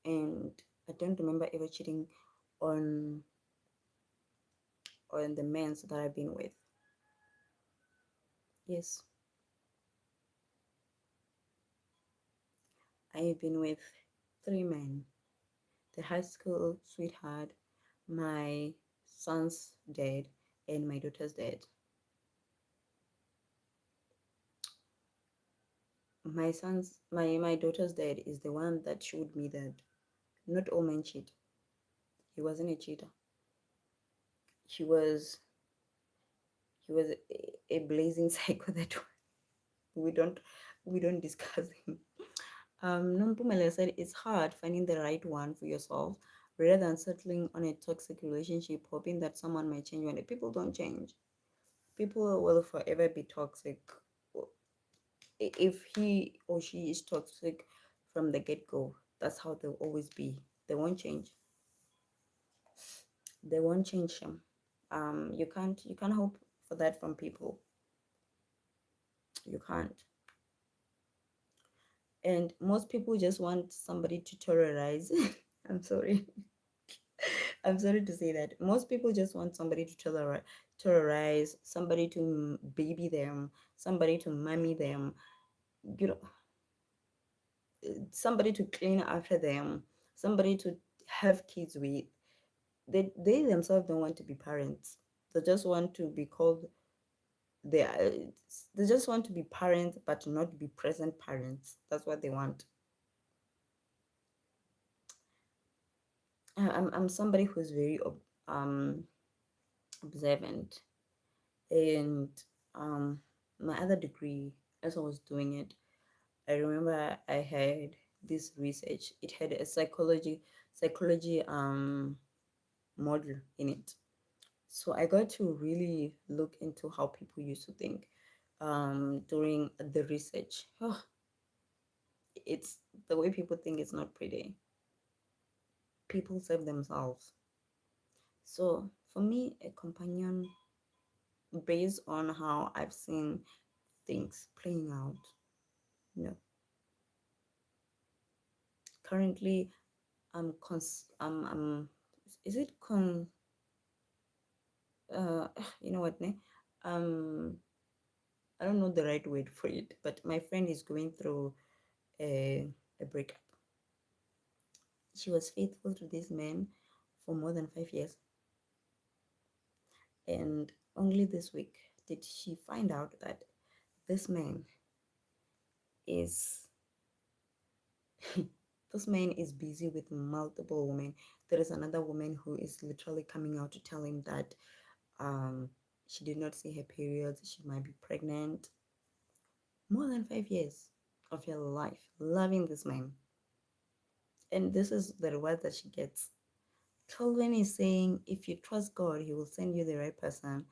and I don't remember ever cheating on the men that I've been with. Yes, I have been with three men: the high school sweetheart, my son's dad, and my daughter's dad. My daughter's dad is the one that showed me that not all men cheat. He wasn't a cheater. He was a blazing psycho that we don't we don't discuss him. Nompumelelo said it's hard finding the right one for yourself rather than settling on a toxic relationship, hoping that someone might change. When people don't change, people will forever be toxic. If he or she is toxic from the get-go, that's how they'll always be. They won't change. They won't change them. You can't hope for that from people. You can't. And most people just want somebody to terrorize. I'm sorry. I'm sorry to say that. Most people just want somebody to terrorize, somebody to baby them, somebody to mommy them, you know, somebody to clean after them, somebody to have kids with. They themselves don't want to be parents. They just want to be called they are, they just want to be parents but not be present parents. That's what they want. I'm somebody who's very um observant, and um my other degree, as I was doing it, I remember I had this research. It had a psychology model in it. So I got to really look into how people used to think during the research. Oh, it's the way people think is not pretty. People save themselves. So for me, a companion, based on how I've seen things playing out, you know, currently I'm is it you know what, ne? Um, I don't know the right word for it, but my friend is going through a breakup. She was faithful to this man for more than 5 years, and only this week did she find out that This man is this man is busy with multiple women. There is another woman who is literally coming out to tell him that um she did not see her periods, she might be pregnant. More than 5 years of your life loving this man. And this is the reward that she gets. Calvin is saying if you trust God, he will send you the right person.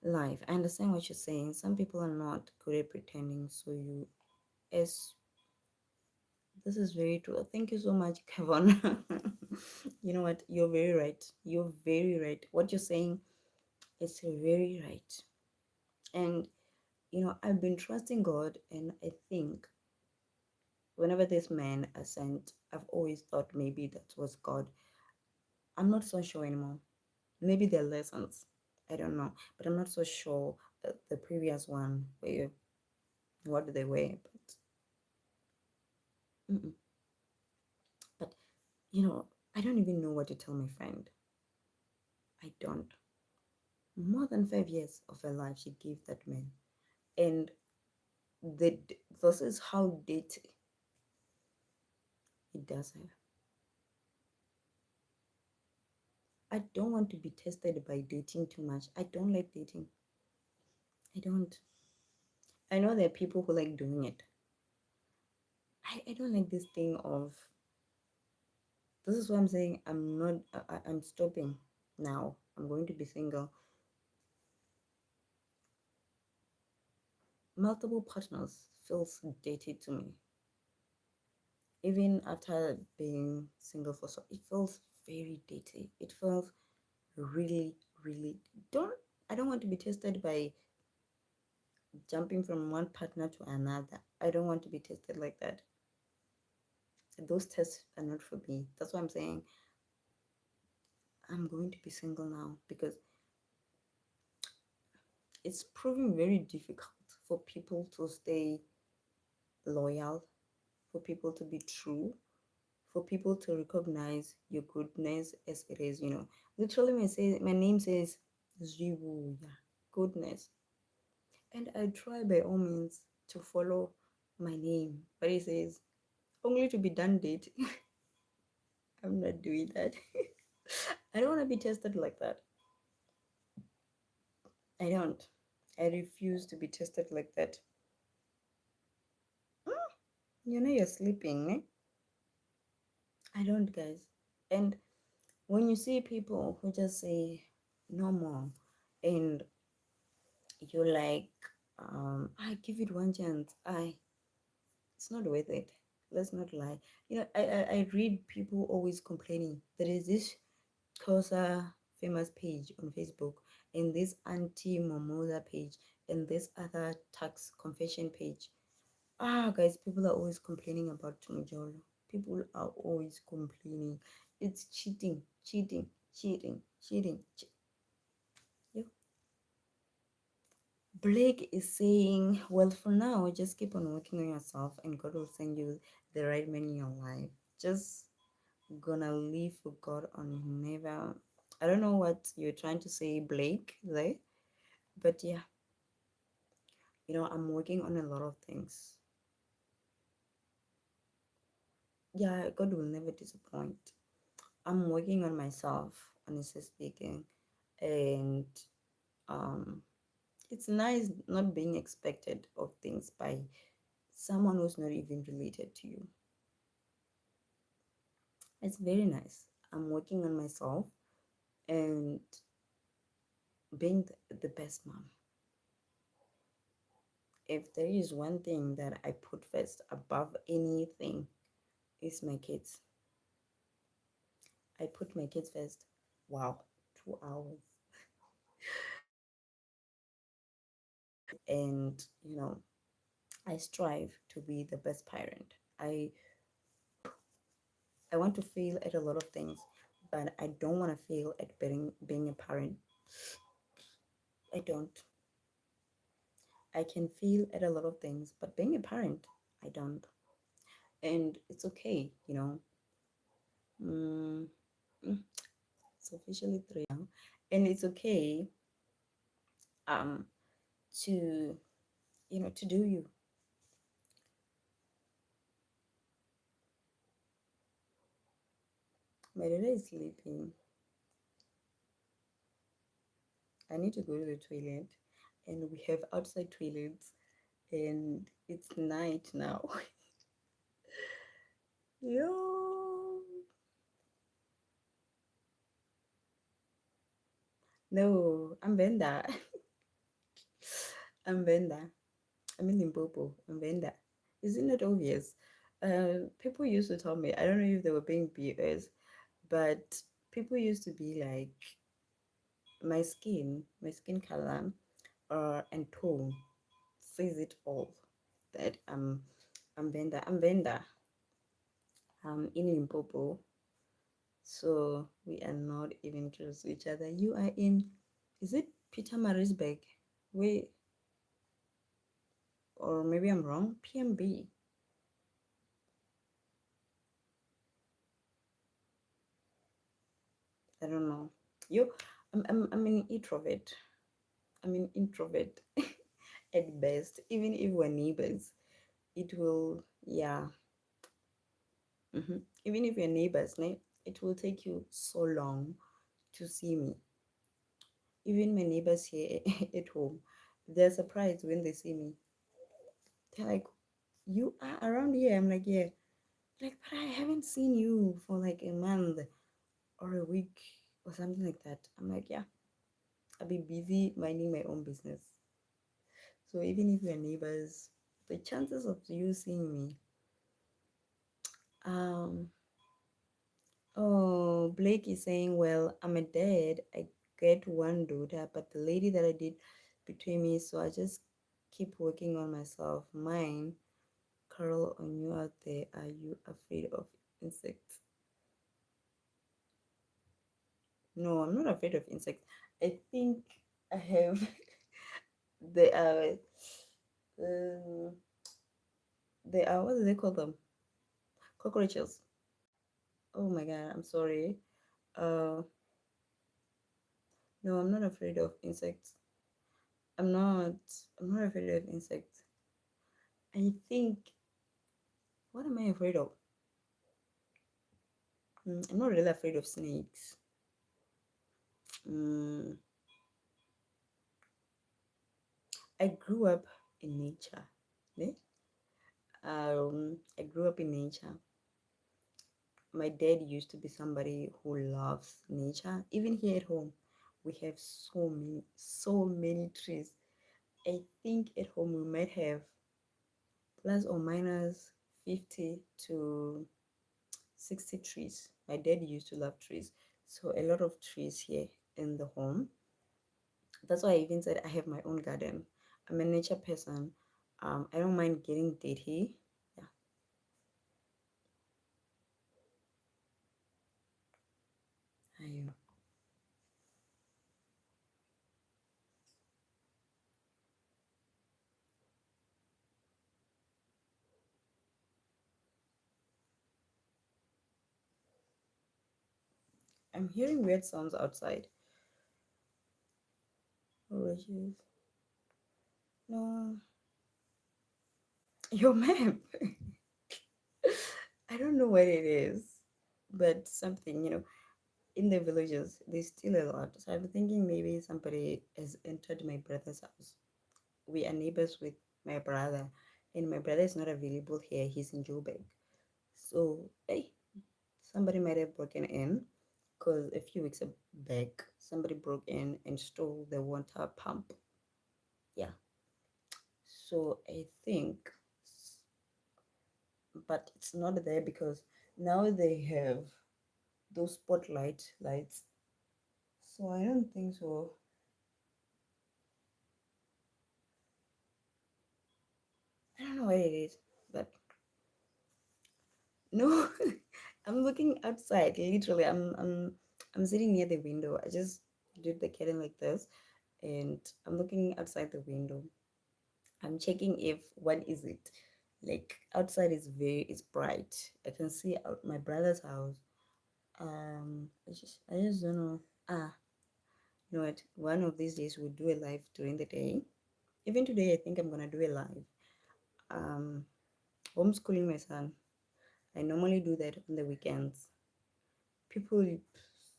Life. I understand what you're saying. Some people are not good at pretending, so you as this is very true. Thank you so much, Kevin. You know what? You're very right. You're very right. What you're saying is very right. And I've been trusting God, and I think whenever this man is sent, I've always thought maybe that was God. I'm not so sure anymore. Maybe they're lessons. I don't know, but I'm not so sure. The previous one, where what they were, mm-mm. But I don't even know what to tell my friend. I don't. More than 5 years of her life, she gave that man, and this is how dirty it does her. I don't want to be tested by dating too much. I don't like dating. I don't. I know there are people who like doing it. I don't like this thing of. This is what I'm saying. I'm not. I'm stopping now. I'm going to be single. Multiple partners feels dated to me. Even after being single for so, it feels very dated. It feels really, really. Don't. I don't want to be tested by jumping from one partner to another. I don't want to be tested like that. Those tests are not for me. That's why I'm saying I'm going to be single now because it's proving very difficult for people to stay loyal, for people to be true, for people to recognize your goodness as it is. Literally, my name says Zwivhuya, goodness, and I try by all means to follow my name, but it says only to be done date. I'm not doing that. I don't want to be tested like that. I don't. I refuse to be tested like that. Mm, you're sleeping, eh? I don't, guys. And when you see people who just say no more, and you're like, I give it one chance. It's not worth it. Let's not lie. I read people always complaining. There is this Kosa famous page on Facebook, and this anti Momoda page, and this other tax confession page. Guys, people are always complaining about Tumujolo. People are always complaining. It's cheating, cheating, cheating, cheating. Yeah. Blake is saying, well, for now, just keep on working on yourself and God will send you the right man in your life. Just gonna live for God on never. I don't know what you're trying to say, Blake, there, but yeah, I'm working on a lot of things. Yeah, God will never disappoint. I'm working on myself, honestly speaking, and um, it's nice not being expected of things by someone who's not even related to you. It's very nice. I'm working on myself and being the best mom. If there is one thing that I put first above anything, it's my kids. I put my kids first. Wow, 2 hours. And I strive to be the best parent. I want to fail at a lot of things, but I don't want to fail at being a parent. I don't. I can fail at a lot of things, but being a parent, I don't. And it's okay. Mm, mm, it's officially 3 now, and it's okay um to to do you. My daughter is sleeping. I need to go to the toilet, and we have outside toilets, and it's night now. Yo, no, I'm Venda. I'm Venda. I'm in Limpopo. I'm Venda. Isn't it obvious? People used to tell me, I don't know if they were being BS, but people used to be like, my skin color, and tone says it all. That I'm Venda. I'm Venda. I'm in Limpopo, so we are not even close to each other. You are in, is it Peter Marisburg? Wait, or maybe I'm wrong. PMB. I don't know. You, I'm an introvert. I'm an introvert at best. Even if we're neighbors, it will, yeah. Even if we're neighbors, it will take you so long to see me. Even my neighbors here at home, they're surprised when they see me. They're like, "You are around here?" I'm like, "Yeah." Like, but I haven't seen you for like a month or a week or something like that. I'm like, "Yeah, I'll be busy minding my own business." So even if we're neighbors, the chances of you seeing me, um, oh, Blake is saying, well, I'm a dad. I get one daughter, but the lady that I did between me, so I just keep working on myself. Mine, Carol, on you out there, are you afraid of insects? No, I'm not afraid of insects. I think I have they are um, they are, what do they call them? Cockroaches. Oh my god, I'm sorry. Uh no, I'm not afraid of insects. I'm not I'm not afraid of insects. I think, what am I afraid of? I'm not really afraid of snakes. Mm, I grew up in nature. Eh? I grew up in nature. My dad used to be somebody who loves nature. Even here at home, we have so many trees. I think at home we might have plus or minus 50 to 60 trees. My dad used to love trees. So a lot of trees here in the home. That's why I even said I have my own garden. I'm a nature person. I don't mind getting dirty. Yeah, I, I'm hearing weird sounds outside. Oh, jeez. No, your map. I don't know what it is, but something, in the villages, there's still a lot. So I'm thinking maybe somebody has entered my brother's house. We are neighbors with my brother, and my brother is not available here. He's in Joburg. So, hey, somebody might have broken in because a few weeks back, somebody broke in and stole the water pump. Yeah. So I think, but it's not there because now they have those spotlight lights. So I don't think so. I don't know what it is, but no, I'm looking outside. Literally, I'm sitting near the window. I just did the curtain like this, and I'm looking outside the window. I'm checking if, what is it? Like outside is bright. I can see out my brother's house. I just don't know. Ah, you know what? One of these days we'll do a live during the day. Even today, I think I'm gonna do a live. Um, Homeschooling my son. I normally do that on the weekends. People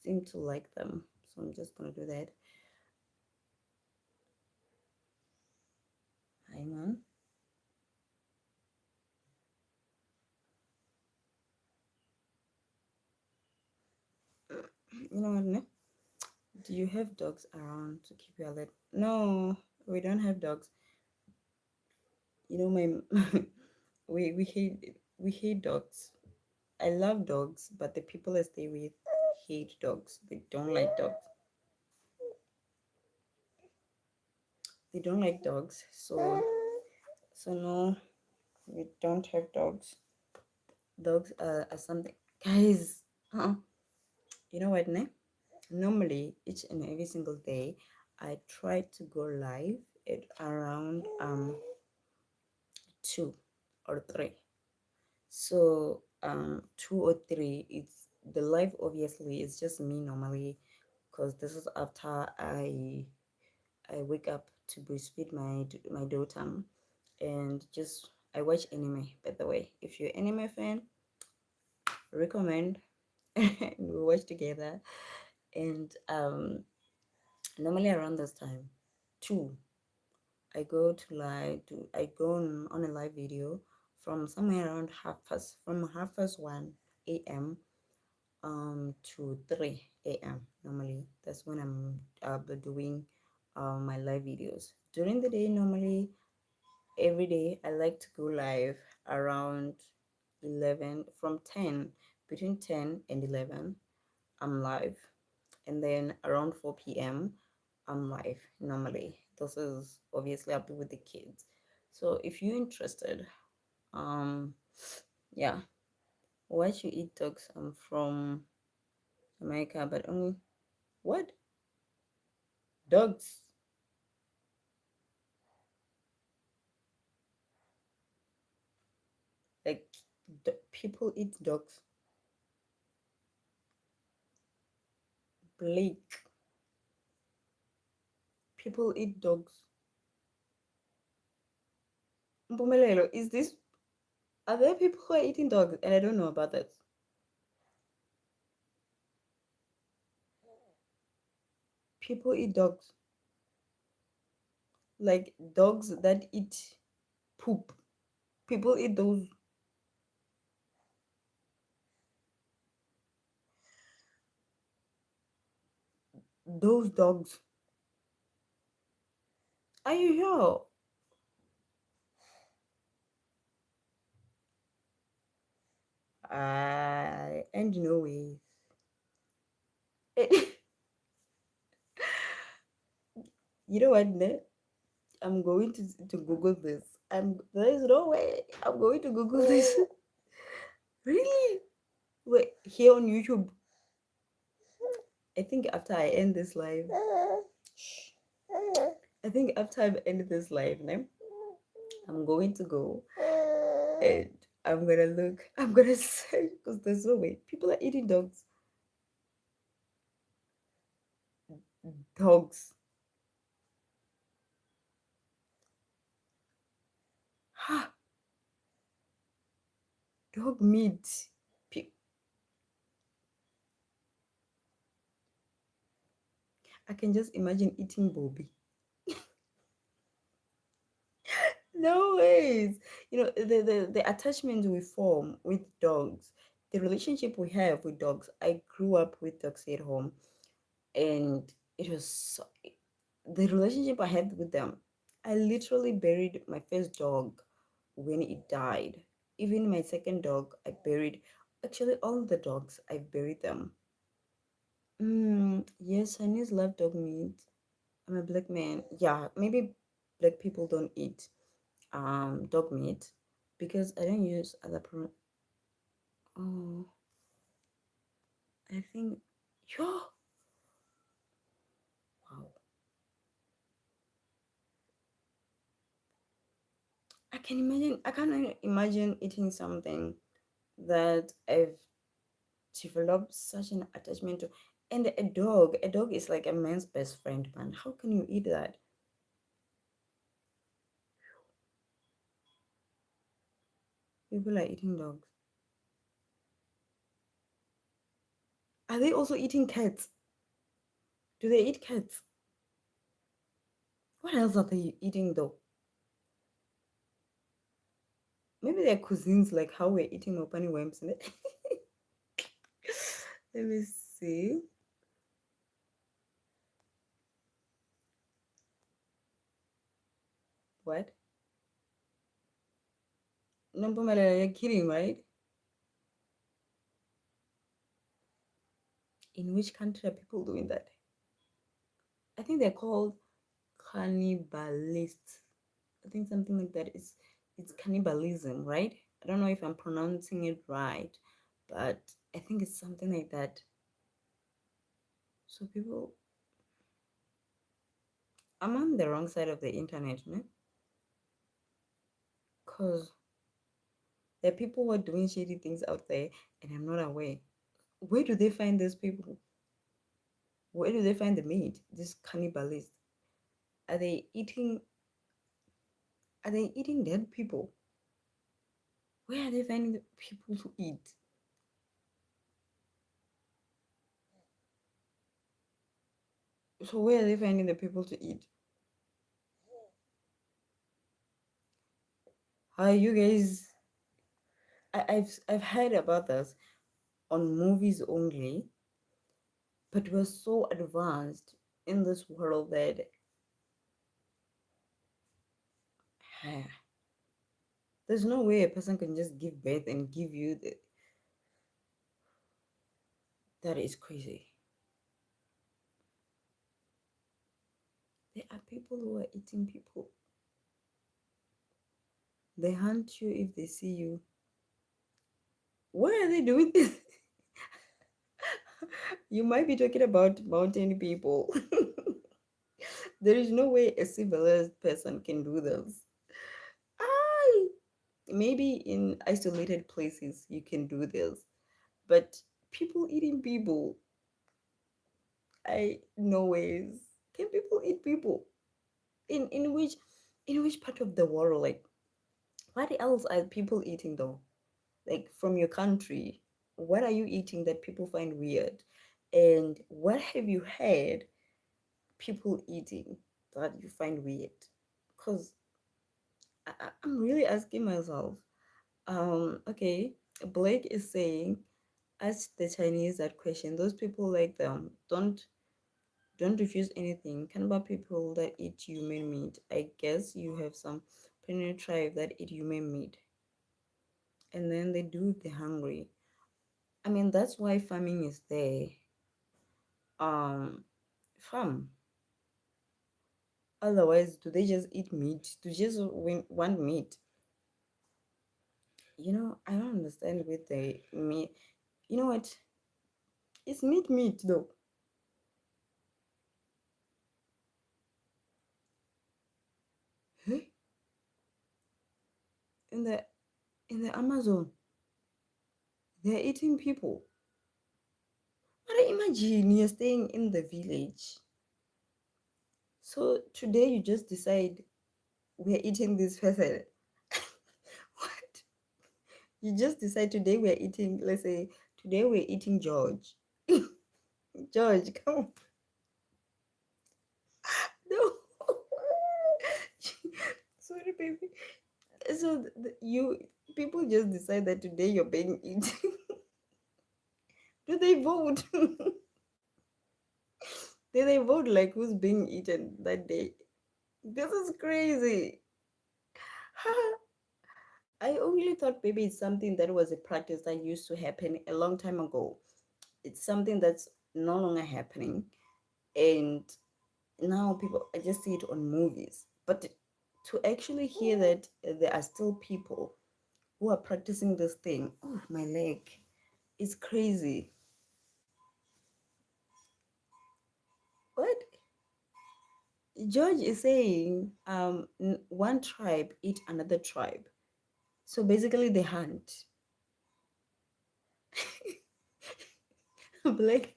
seem to like them, so I'm just gonna do that. Hi, man. You know what? Ne? Do you have dogs around to keep you alert? No, we don't have dogs. You know, my we hate dogs. I love dogs, but the people I stay with hate dogs. They don't like dogs. They don't like dogs. So no, we don't have dogs. Dogs are something, guys. You know what, ne? Normally, each and every single day, I try to go live at around 2 or 3. So 2 or 3, it's the live obviously is just me normally, because this is after I wake up to breastfeed my daughter, and just I watch anime. By the way, if you're anime fan, recommend. We watch together, and normally around this time, 2, I go on a live video from somewhere around half past 1 a.m. To 3 a.m. Normally that's when I'm doing my live videos. During the day, normally every day I like to go live around 11, from 10, between 10 and 11 I'm live, and then around 4 p.m. I'm live normally. This is obviously I'll be with the kids. So if you're interested, um yeah, why you eat dogs? I'm from America, but only what? Dogs. Like people eat dogs. Blake. People eat dogs. Mpumelelo, is this, are there people who are eating dogs and I don't know about that? People eat dogs. Like dogs that eat poop. People eat those dogs. Are you sure? And no ways. You know what? Ne? I'm going to Google this. There is no way. I'm going to Google this. Really? Wait, here on YouTube. I think after I end this live, shh, I think after I've ended this live, ne, I'm going to go and I'm gonna look. I'm gonna search because there's no way people are eating dogs. Dogs. Ha! Dog meat. Pe- I can just imagine eating Bobby. No ways. You know, the attachment we form with dogs, the relationship we have with dogs. I grew up with dogs at home, and it was the relationship I had with them. I literally buried my first dog when it died. Even my second dog, I buried. Actually, all the dogs, I buried them. Yes, Chinese love dog meat. I'm a black man. Yeah, maybe black people don't eat dog meat because I don't use other oh, I think, yo, wow. I can't even imagine eating something that I've developed such an attachment to. And a dog is like a man's best friend, man. How can you eat that? People are eating dogs. Are they also eating cats? Do they eat cats? What else are they eating though? Maybe their cuisines like how we're eating opani worms. Let me see. What? No, Pumalala, you're kidding, right? In which country are people doing that? I think they're called cannibalists. I think something like that. It's cannibalism, right? I don't know if I'm pronouncing it right, but I think it's something like that. So people, I'm on the wrong side of the internet, man. Cause there are people who are doing shady things out there, and I'm not aware. Where do they find these people? Where do they find the meat? These cannibalists. Are they eating? Are they eating dead people? Where are they finding the people to eat? So where are they finding the people to eat? Are you guys? I've heard about this on movies only, but we're so advanced in this world that there's no way a person can just give birth and give you the. That is crazy. There are people who are eating people. They hunt you if they see you. Why are they doing this? You might be talking about mountain people. There is no way a civilized person can do this. I maybe in isolated places you can do this, but people eating people, I no ways. Can people eat people? In which part of the world? Like what else are people eating though? Like from your country, what are you eating that people find weird? And what have you had people eating that you find weird? Because I'm really asking myself. Okay, Blake is saying, ask the Chinese that question. Those people like them don't refuse anything. Cannibal people that eat human meat. I guess you have some Pioneer tribe that eat human meat, and then they do if they're hungry. I mean, that's why farming is there. Farm. Otherwise, do they just eat meat? Do they just want meat? I don't understand with the meat. You know what? It's meat though. Hey, in the Amazon, they're eating people. But imagine you're staying in the village. So today you just decide we're eating this person. What? You just decide today we're eating, let's say, today we're eating George. George, come on. No. Sorry, baby. So people just decide that today you're being eaten. Do they vote? Do they vote like who's being eaten that day? This is crazy. I only thought maybe it's something that was a practice that used to happen a long time ago. It's something that's no longer happening. And now people, I just see it on movies. But to actually hear that there are still people who are practicing this thing, oh, my leg, it's crazy. What? George is saying one tribe eat another tribe. So basically they hunt. Blake,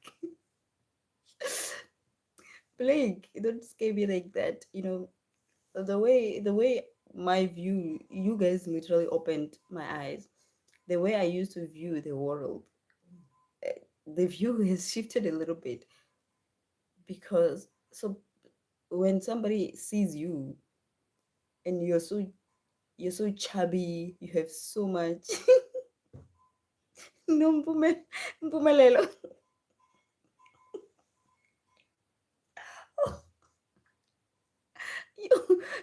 Blake, don't scare me like that. The way my view, you guys literally opened my eyes. The way I used to view the world, the view has shifted a little bit because so when somebody sees you and you're so chubby, you have so much no mpumelelo.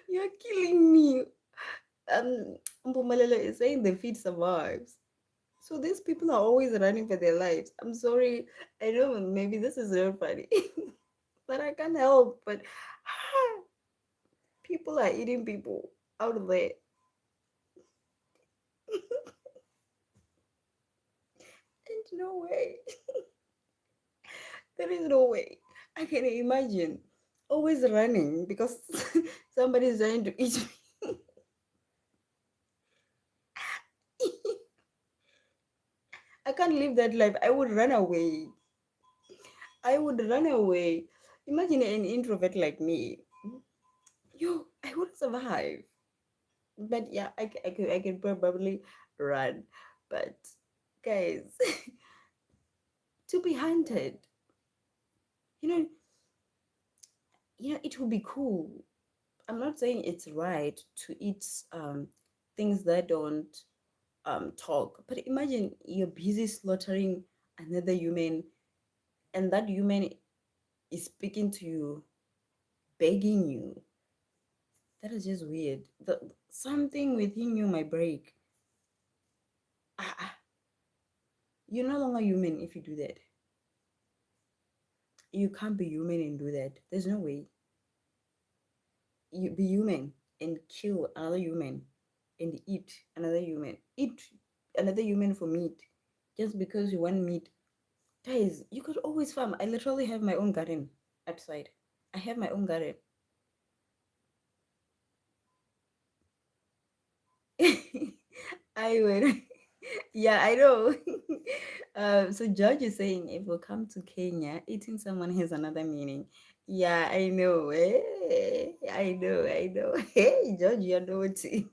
You're killing me. Mpumelelo is saying the feet survives. So these people are always running for their lives. I'm sorry. I know maybe this is very funny, but I can't help. But people are eating people out there. And no way. There is no way. I can imagine always running because somebody is trying to eat me. I can't live that life. I would run away. I would run away. Imagine an introvert like me. Yo, I would survive. But yeah, I could probably run. But guys, to be hunted, you know, it would be cool. I'm not saying it's right to eat things that don't talk, but imagine you're busy slaughtering another human, and that human is speaking to you, begging you. That is just weird. Something within you might break. Ah, you're no longer human if you do that. You can't be human and do that. There's no way. You be human and kill another human and eat another human. Eat another human for meat just because you want meat. Guys, you could always farm. I literally have my own garden outside. I have my own garden. I would. Yeah, I know. So George is saying if we come to Kenya, eating someone has another meaning. Yeah, I know. I know, I know. Hey, George, you're naughty.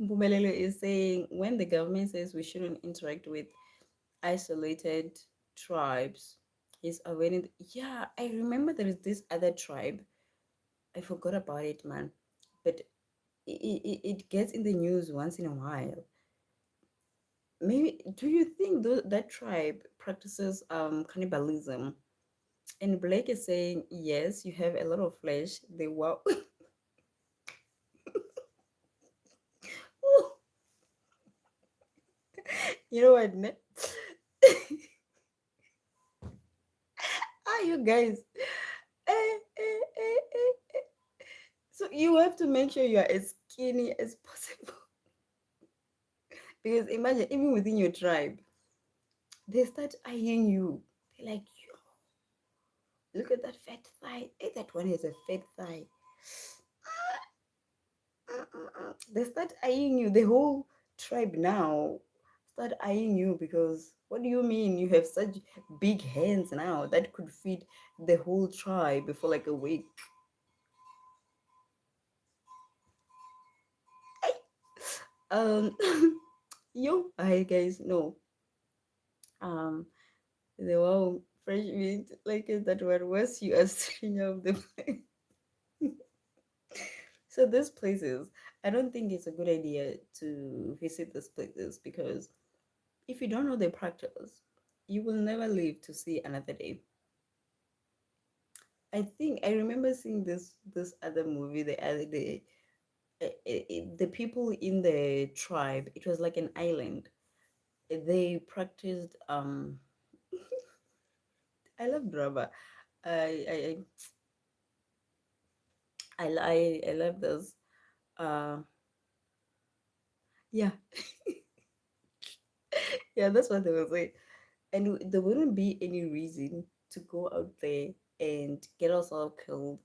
Mpumelelo is saying when the government says we shouldn't interact with isolated tribes, he's avoiding. Yeah, I remember there is this other tribe. I forgot about it, man. But it gets in the news once in a while. Maybe do you think that tribe practices cannibalism? And Blake is saying yes, you have a lot of flesh. They wow. You know what? You guys. So you have to make sure you are as skinny as possible. Because imagine, even within your tribe, they start eyeing you. They're like, yo, look at that fat thigh. Hey, that one has a fat thigh. They start eyeing you. The whole tribe now start eyeing you because what do you mean you have such big hands now that could feed the whole tribe for like a week? Um, yo, I guys know. Um, the wow fresh meat like that one was you are string of the place. So these places, I don't think it's a good idea to visit these places because if you don't know the practice, you will never live to see another day. I think I remember seeing this other movie the other day. The people in the tribe, it was like an island. They practiced. I love drama. I I love this. Uh, yeah, yeah, that's what they were saying. And there wouldn't be any reason to go out there and get ourselves killed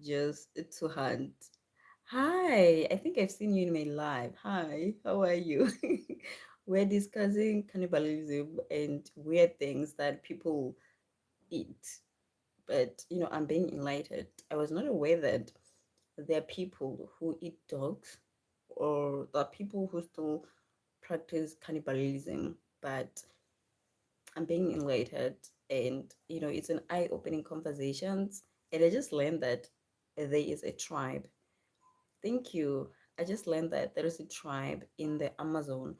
just to hunt. Hi, I think I've seen you in my live. Hi, how are you? We're discussing cannibalism and weird things that people eat. But I'm being enlightened. I was not aware that there are people who eat dogs, or there are people who still practice cannibalism. But I'm being enlightened, and it's an eye-opening conversations. And I just learned that there is a tribe. Thank you. I just learned that there is a tribe in the Amazon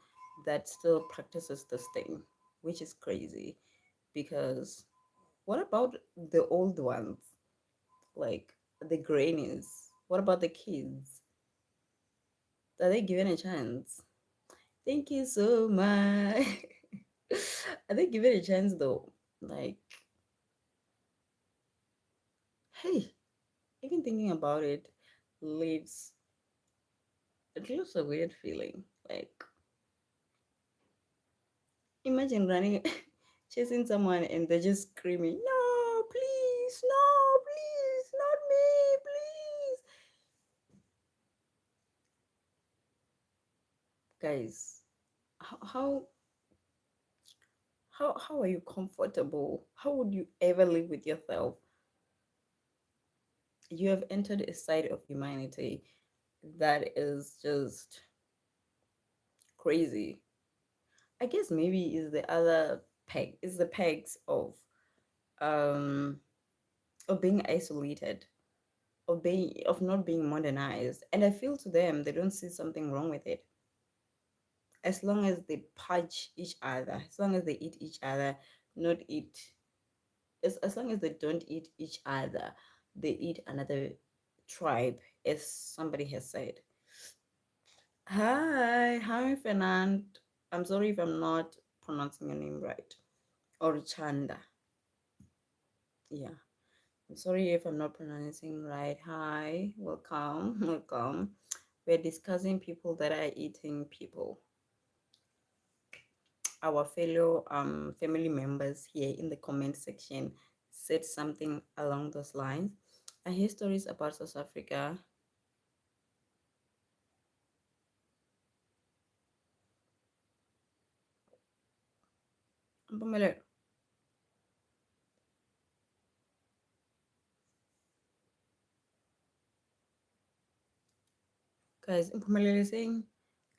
that still practices this thing, which is crazy. Because what about the old ones, like the grannies? What about the kids? Are they given a chance? Thank you so much. Are they given a chance though? Like, hey, even thinking about it leaves it leaves a weird feeling. Like, imagine running, chasing someone, and they're just screaming, "No, please, no, please, not me, please." Guys, how how are you comfortable? How would you ever live with yourself? You have entered a side of humanity that is just crazy. I guess maybe is the other peg is the pegs um of being isolated, of not being modernized. And I feel to them they don't see something wrong with it. As long as they punch each other, as long as they eat each other, not eat as long as they don't eat each other, they eat another tribe, as somebody has said. Hi, Fernand. I'm sorry if I'm not pronouncing your name right. Or Chanda. Yeah. I'm sorry if I'm not pronouncing right. Hi, welcome, welcome. We're discussing people that are eating people. Our fellow family members here in the comment section said something along those lines. I hear stories about South Africa. Mpumelelo. Guys, Mpumelelo is saying,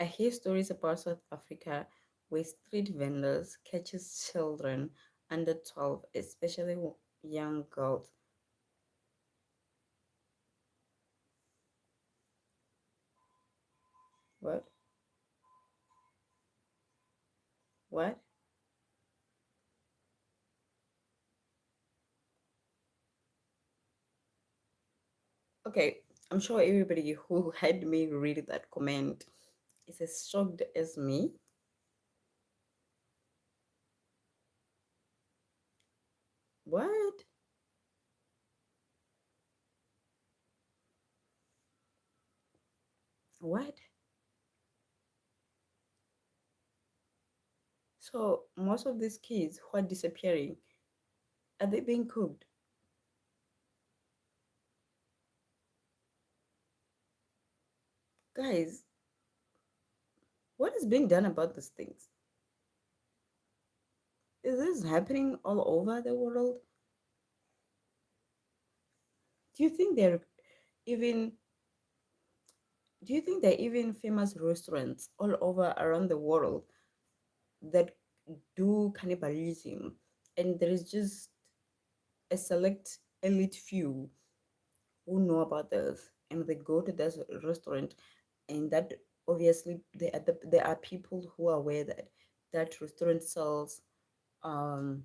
I hear stories about South Africa where street vendors catches children under 12, especially young girls. What? What? Okay, I'm sure everybody who had me read that comment is as shocked as me. What? What? So most of these kids who are disappearing, are they being cooked? Guys, what is being done about these things? Is this happening all over the world? Do you think they're even do you think there are even famous restaurants all over around the world that do cannibalism, and there is just a select elite few who know about this, and they go to this restaurant, and that obviously there are people who are aware that that restaurant sells um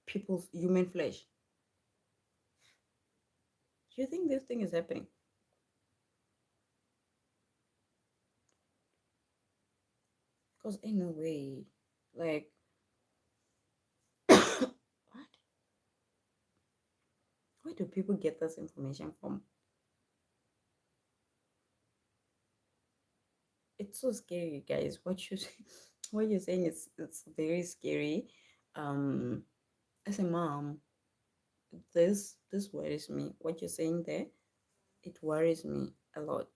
people's human flesh. Do you think this thing is happening? Because in a way, like, what? Where do people get this information from? It's so scary, guys. What you're saying is it's very scary. Um, as a mom, this worries me. What you're saying there, it worries me a lot.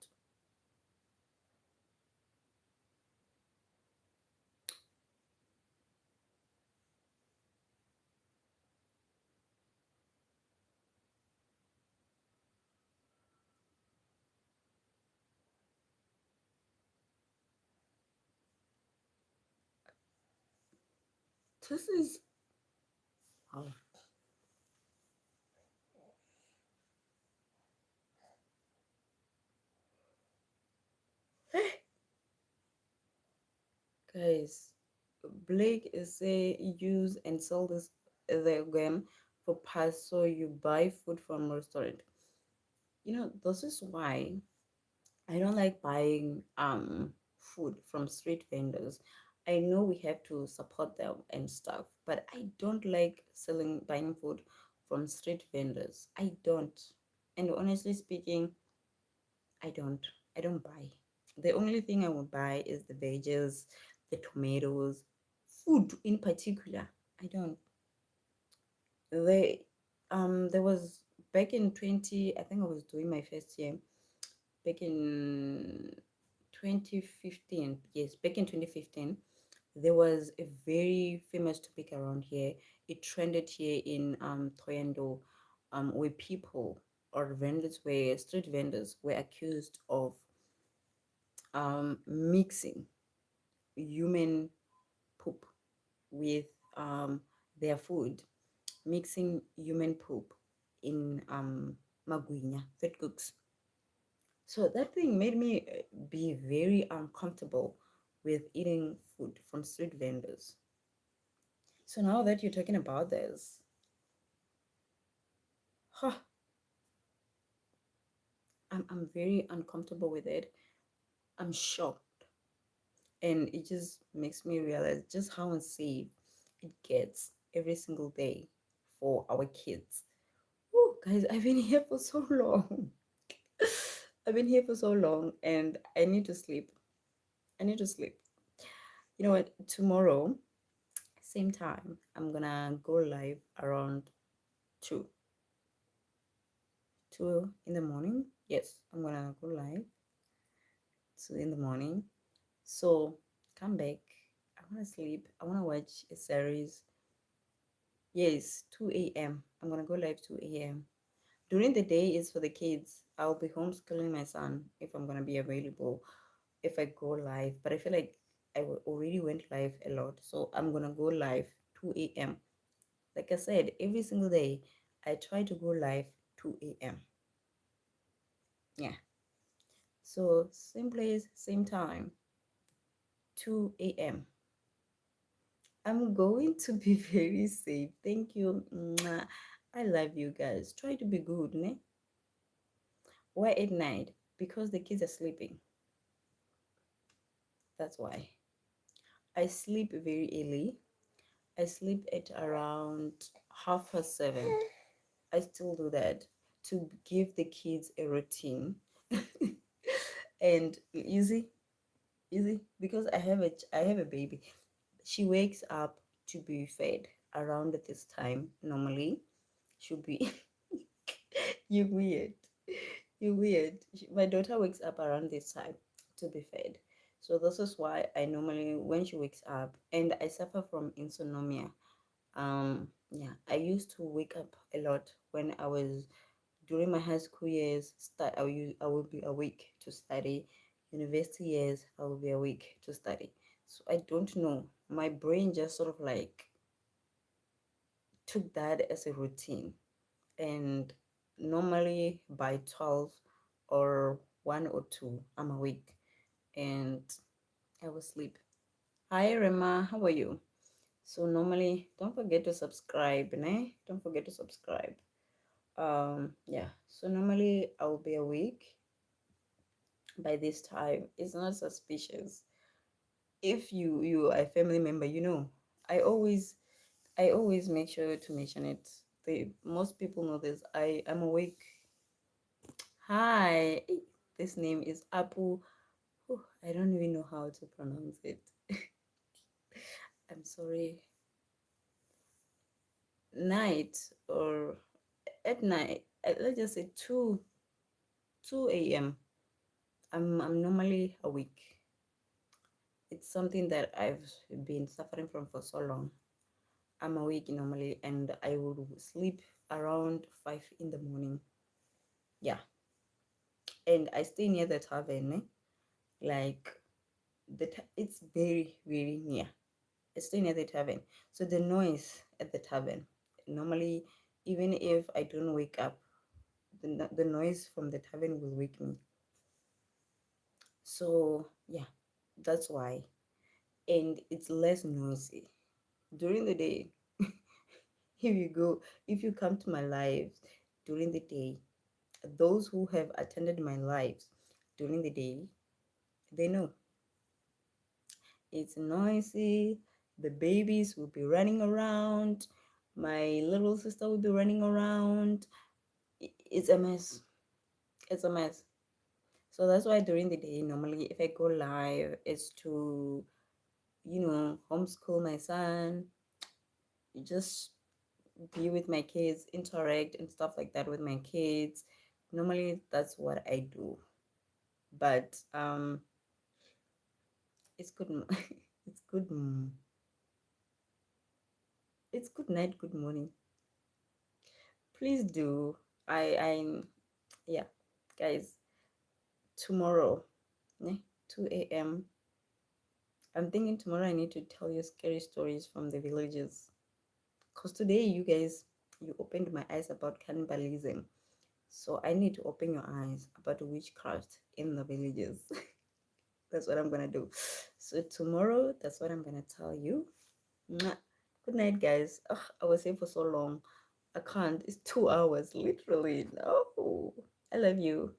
This is oh, guys. Blake is say use and sell this the game for pass so you buy food from restaurant. This is why I don't like buying food from street vendors. I know we have to support them and stuff, but I don't like selling buying food from street vendors. I don't. And honestly speaking, I don't. I don't buy. The only thing I would buy is the veggies, the tomatoes, food in particular. I don't. They there was back in 20, I think I was doing my first year back in 2015. Yes, back in 2015, there was a very famous topic around here. It trended here in Toyando, where people or vendors were street vendors were accused of mixing human poop with their food, mixing human poop in magwinya, fat cooks. So that thing made me be very uncomfortable with eating food from street vendors. So now that you're talking about this, huh, I'm very uncomfortable with it. I'm shocked. And it just makes me realize just how unsafe it gets every single day for our kids. Oh, guys, I've been here for so long. I've been here for so long and I need to sleep. I need to sleep. You know what? Tomorrow, same time, I'm gonna go live around 2. 2 in the morning. Yes, I'm gonna go live 2 in the morning. So come back. I wanna sleep. I wanna watch a series. Yes, 2 a.m. I'm gonna go live 2 a.m. During the day is for the kids. I'll be homeschooling my son if I'm gonna be available if I go live. But I feel like already went live a lot. So I'm gonna go live 2 a.m. Like I said, every single day I try to go live 2 a.m. Yeah. So same place, same time, 2 a.m. I'm going to be very safe. Thank you. Mwah. I love you guys. Try to be good, ne? Why at night? Because the kids are sleeping. That's why. I sleep very early. I sleep at around 7:30. I still do that to give the kids a routine. And easy because I have a baby. She wakes up to be fed around this time normally. She'll be you weird. You weird. My daughter wakes up around this time to be fed. So this is why I normally when she wakes up and I suffer from insomnia. Yeah, I used to wake up a lot when I was during my high school years. I will be awake to study. University years I will be awake to study. So I don't know. My brain just sort of like took that as a routine. And normally by 12 or 1 or 2, I'm awake and I will sleep. Hi Rema, how are you? So normally don't forget to subscribe, ne? Don't forget to subscribe. Yeah, so normally I will be awake by this time. It's not suspicious. If you are a family member, I always make sure to mention it. Most people know this. I am awake. Hi, this name is Apu. Oh, I don't even know how to pronounce it. I'm sorry. Night or at night. Let's just say 2 a.m. I'm normally awake. It's something that I've been suffering from for so long. I'm awake normally and I will sleep around 5 in the morning. Yeah. And I stay near the tavern. Like it's very, very near. staying at the tavern. So the noise at the tavern, normally, even if I don't wake up, the noise from the tavern will wake me. So yeah, that's why. And it's less noisy during the day. Here you go. If you come to my lives during the day, those who have attended my lives during the day, they know it's noisy. The babies will be running around. My little sister will be running around. It's a mess. It's a mess. So that's why during the day, normally, if I go live, it's to, homeschool my son, just be with my kids, interact and stuff like that with my kids. Normally, that's what I do. But it's good. It's good. It's good night, good morning. Please do. I yeah, guys. Tomorrow, 2 a.m. I'm thinking tomorrow I need to tell you scary stories from the villages. Cause today you guys, you opened my eyes about cannibalism. So I need to open your eyes about witchcraft in the villages. That's what I'm gonna do. So tomorrow, that's what I'm gonna tell you. Mwah. Good night, guys. Ugh, I was here for so long. I can't. It's 2 hours, literally. No. I love you.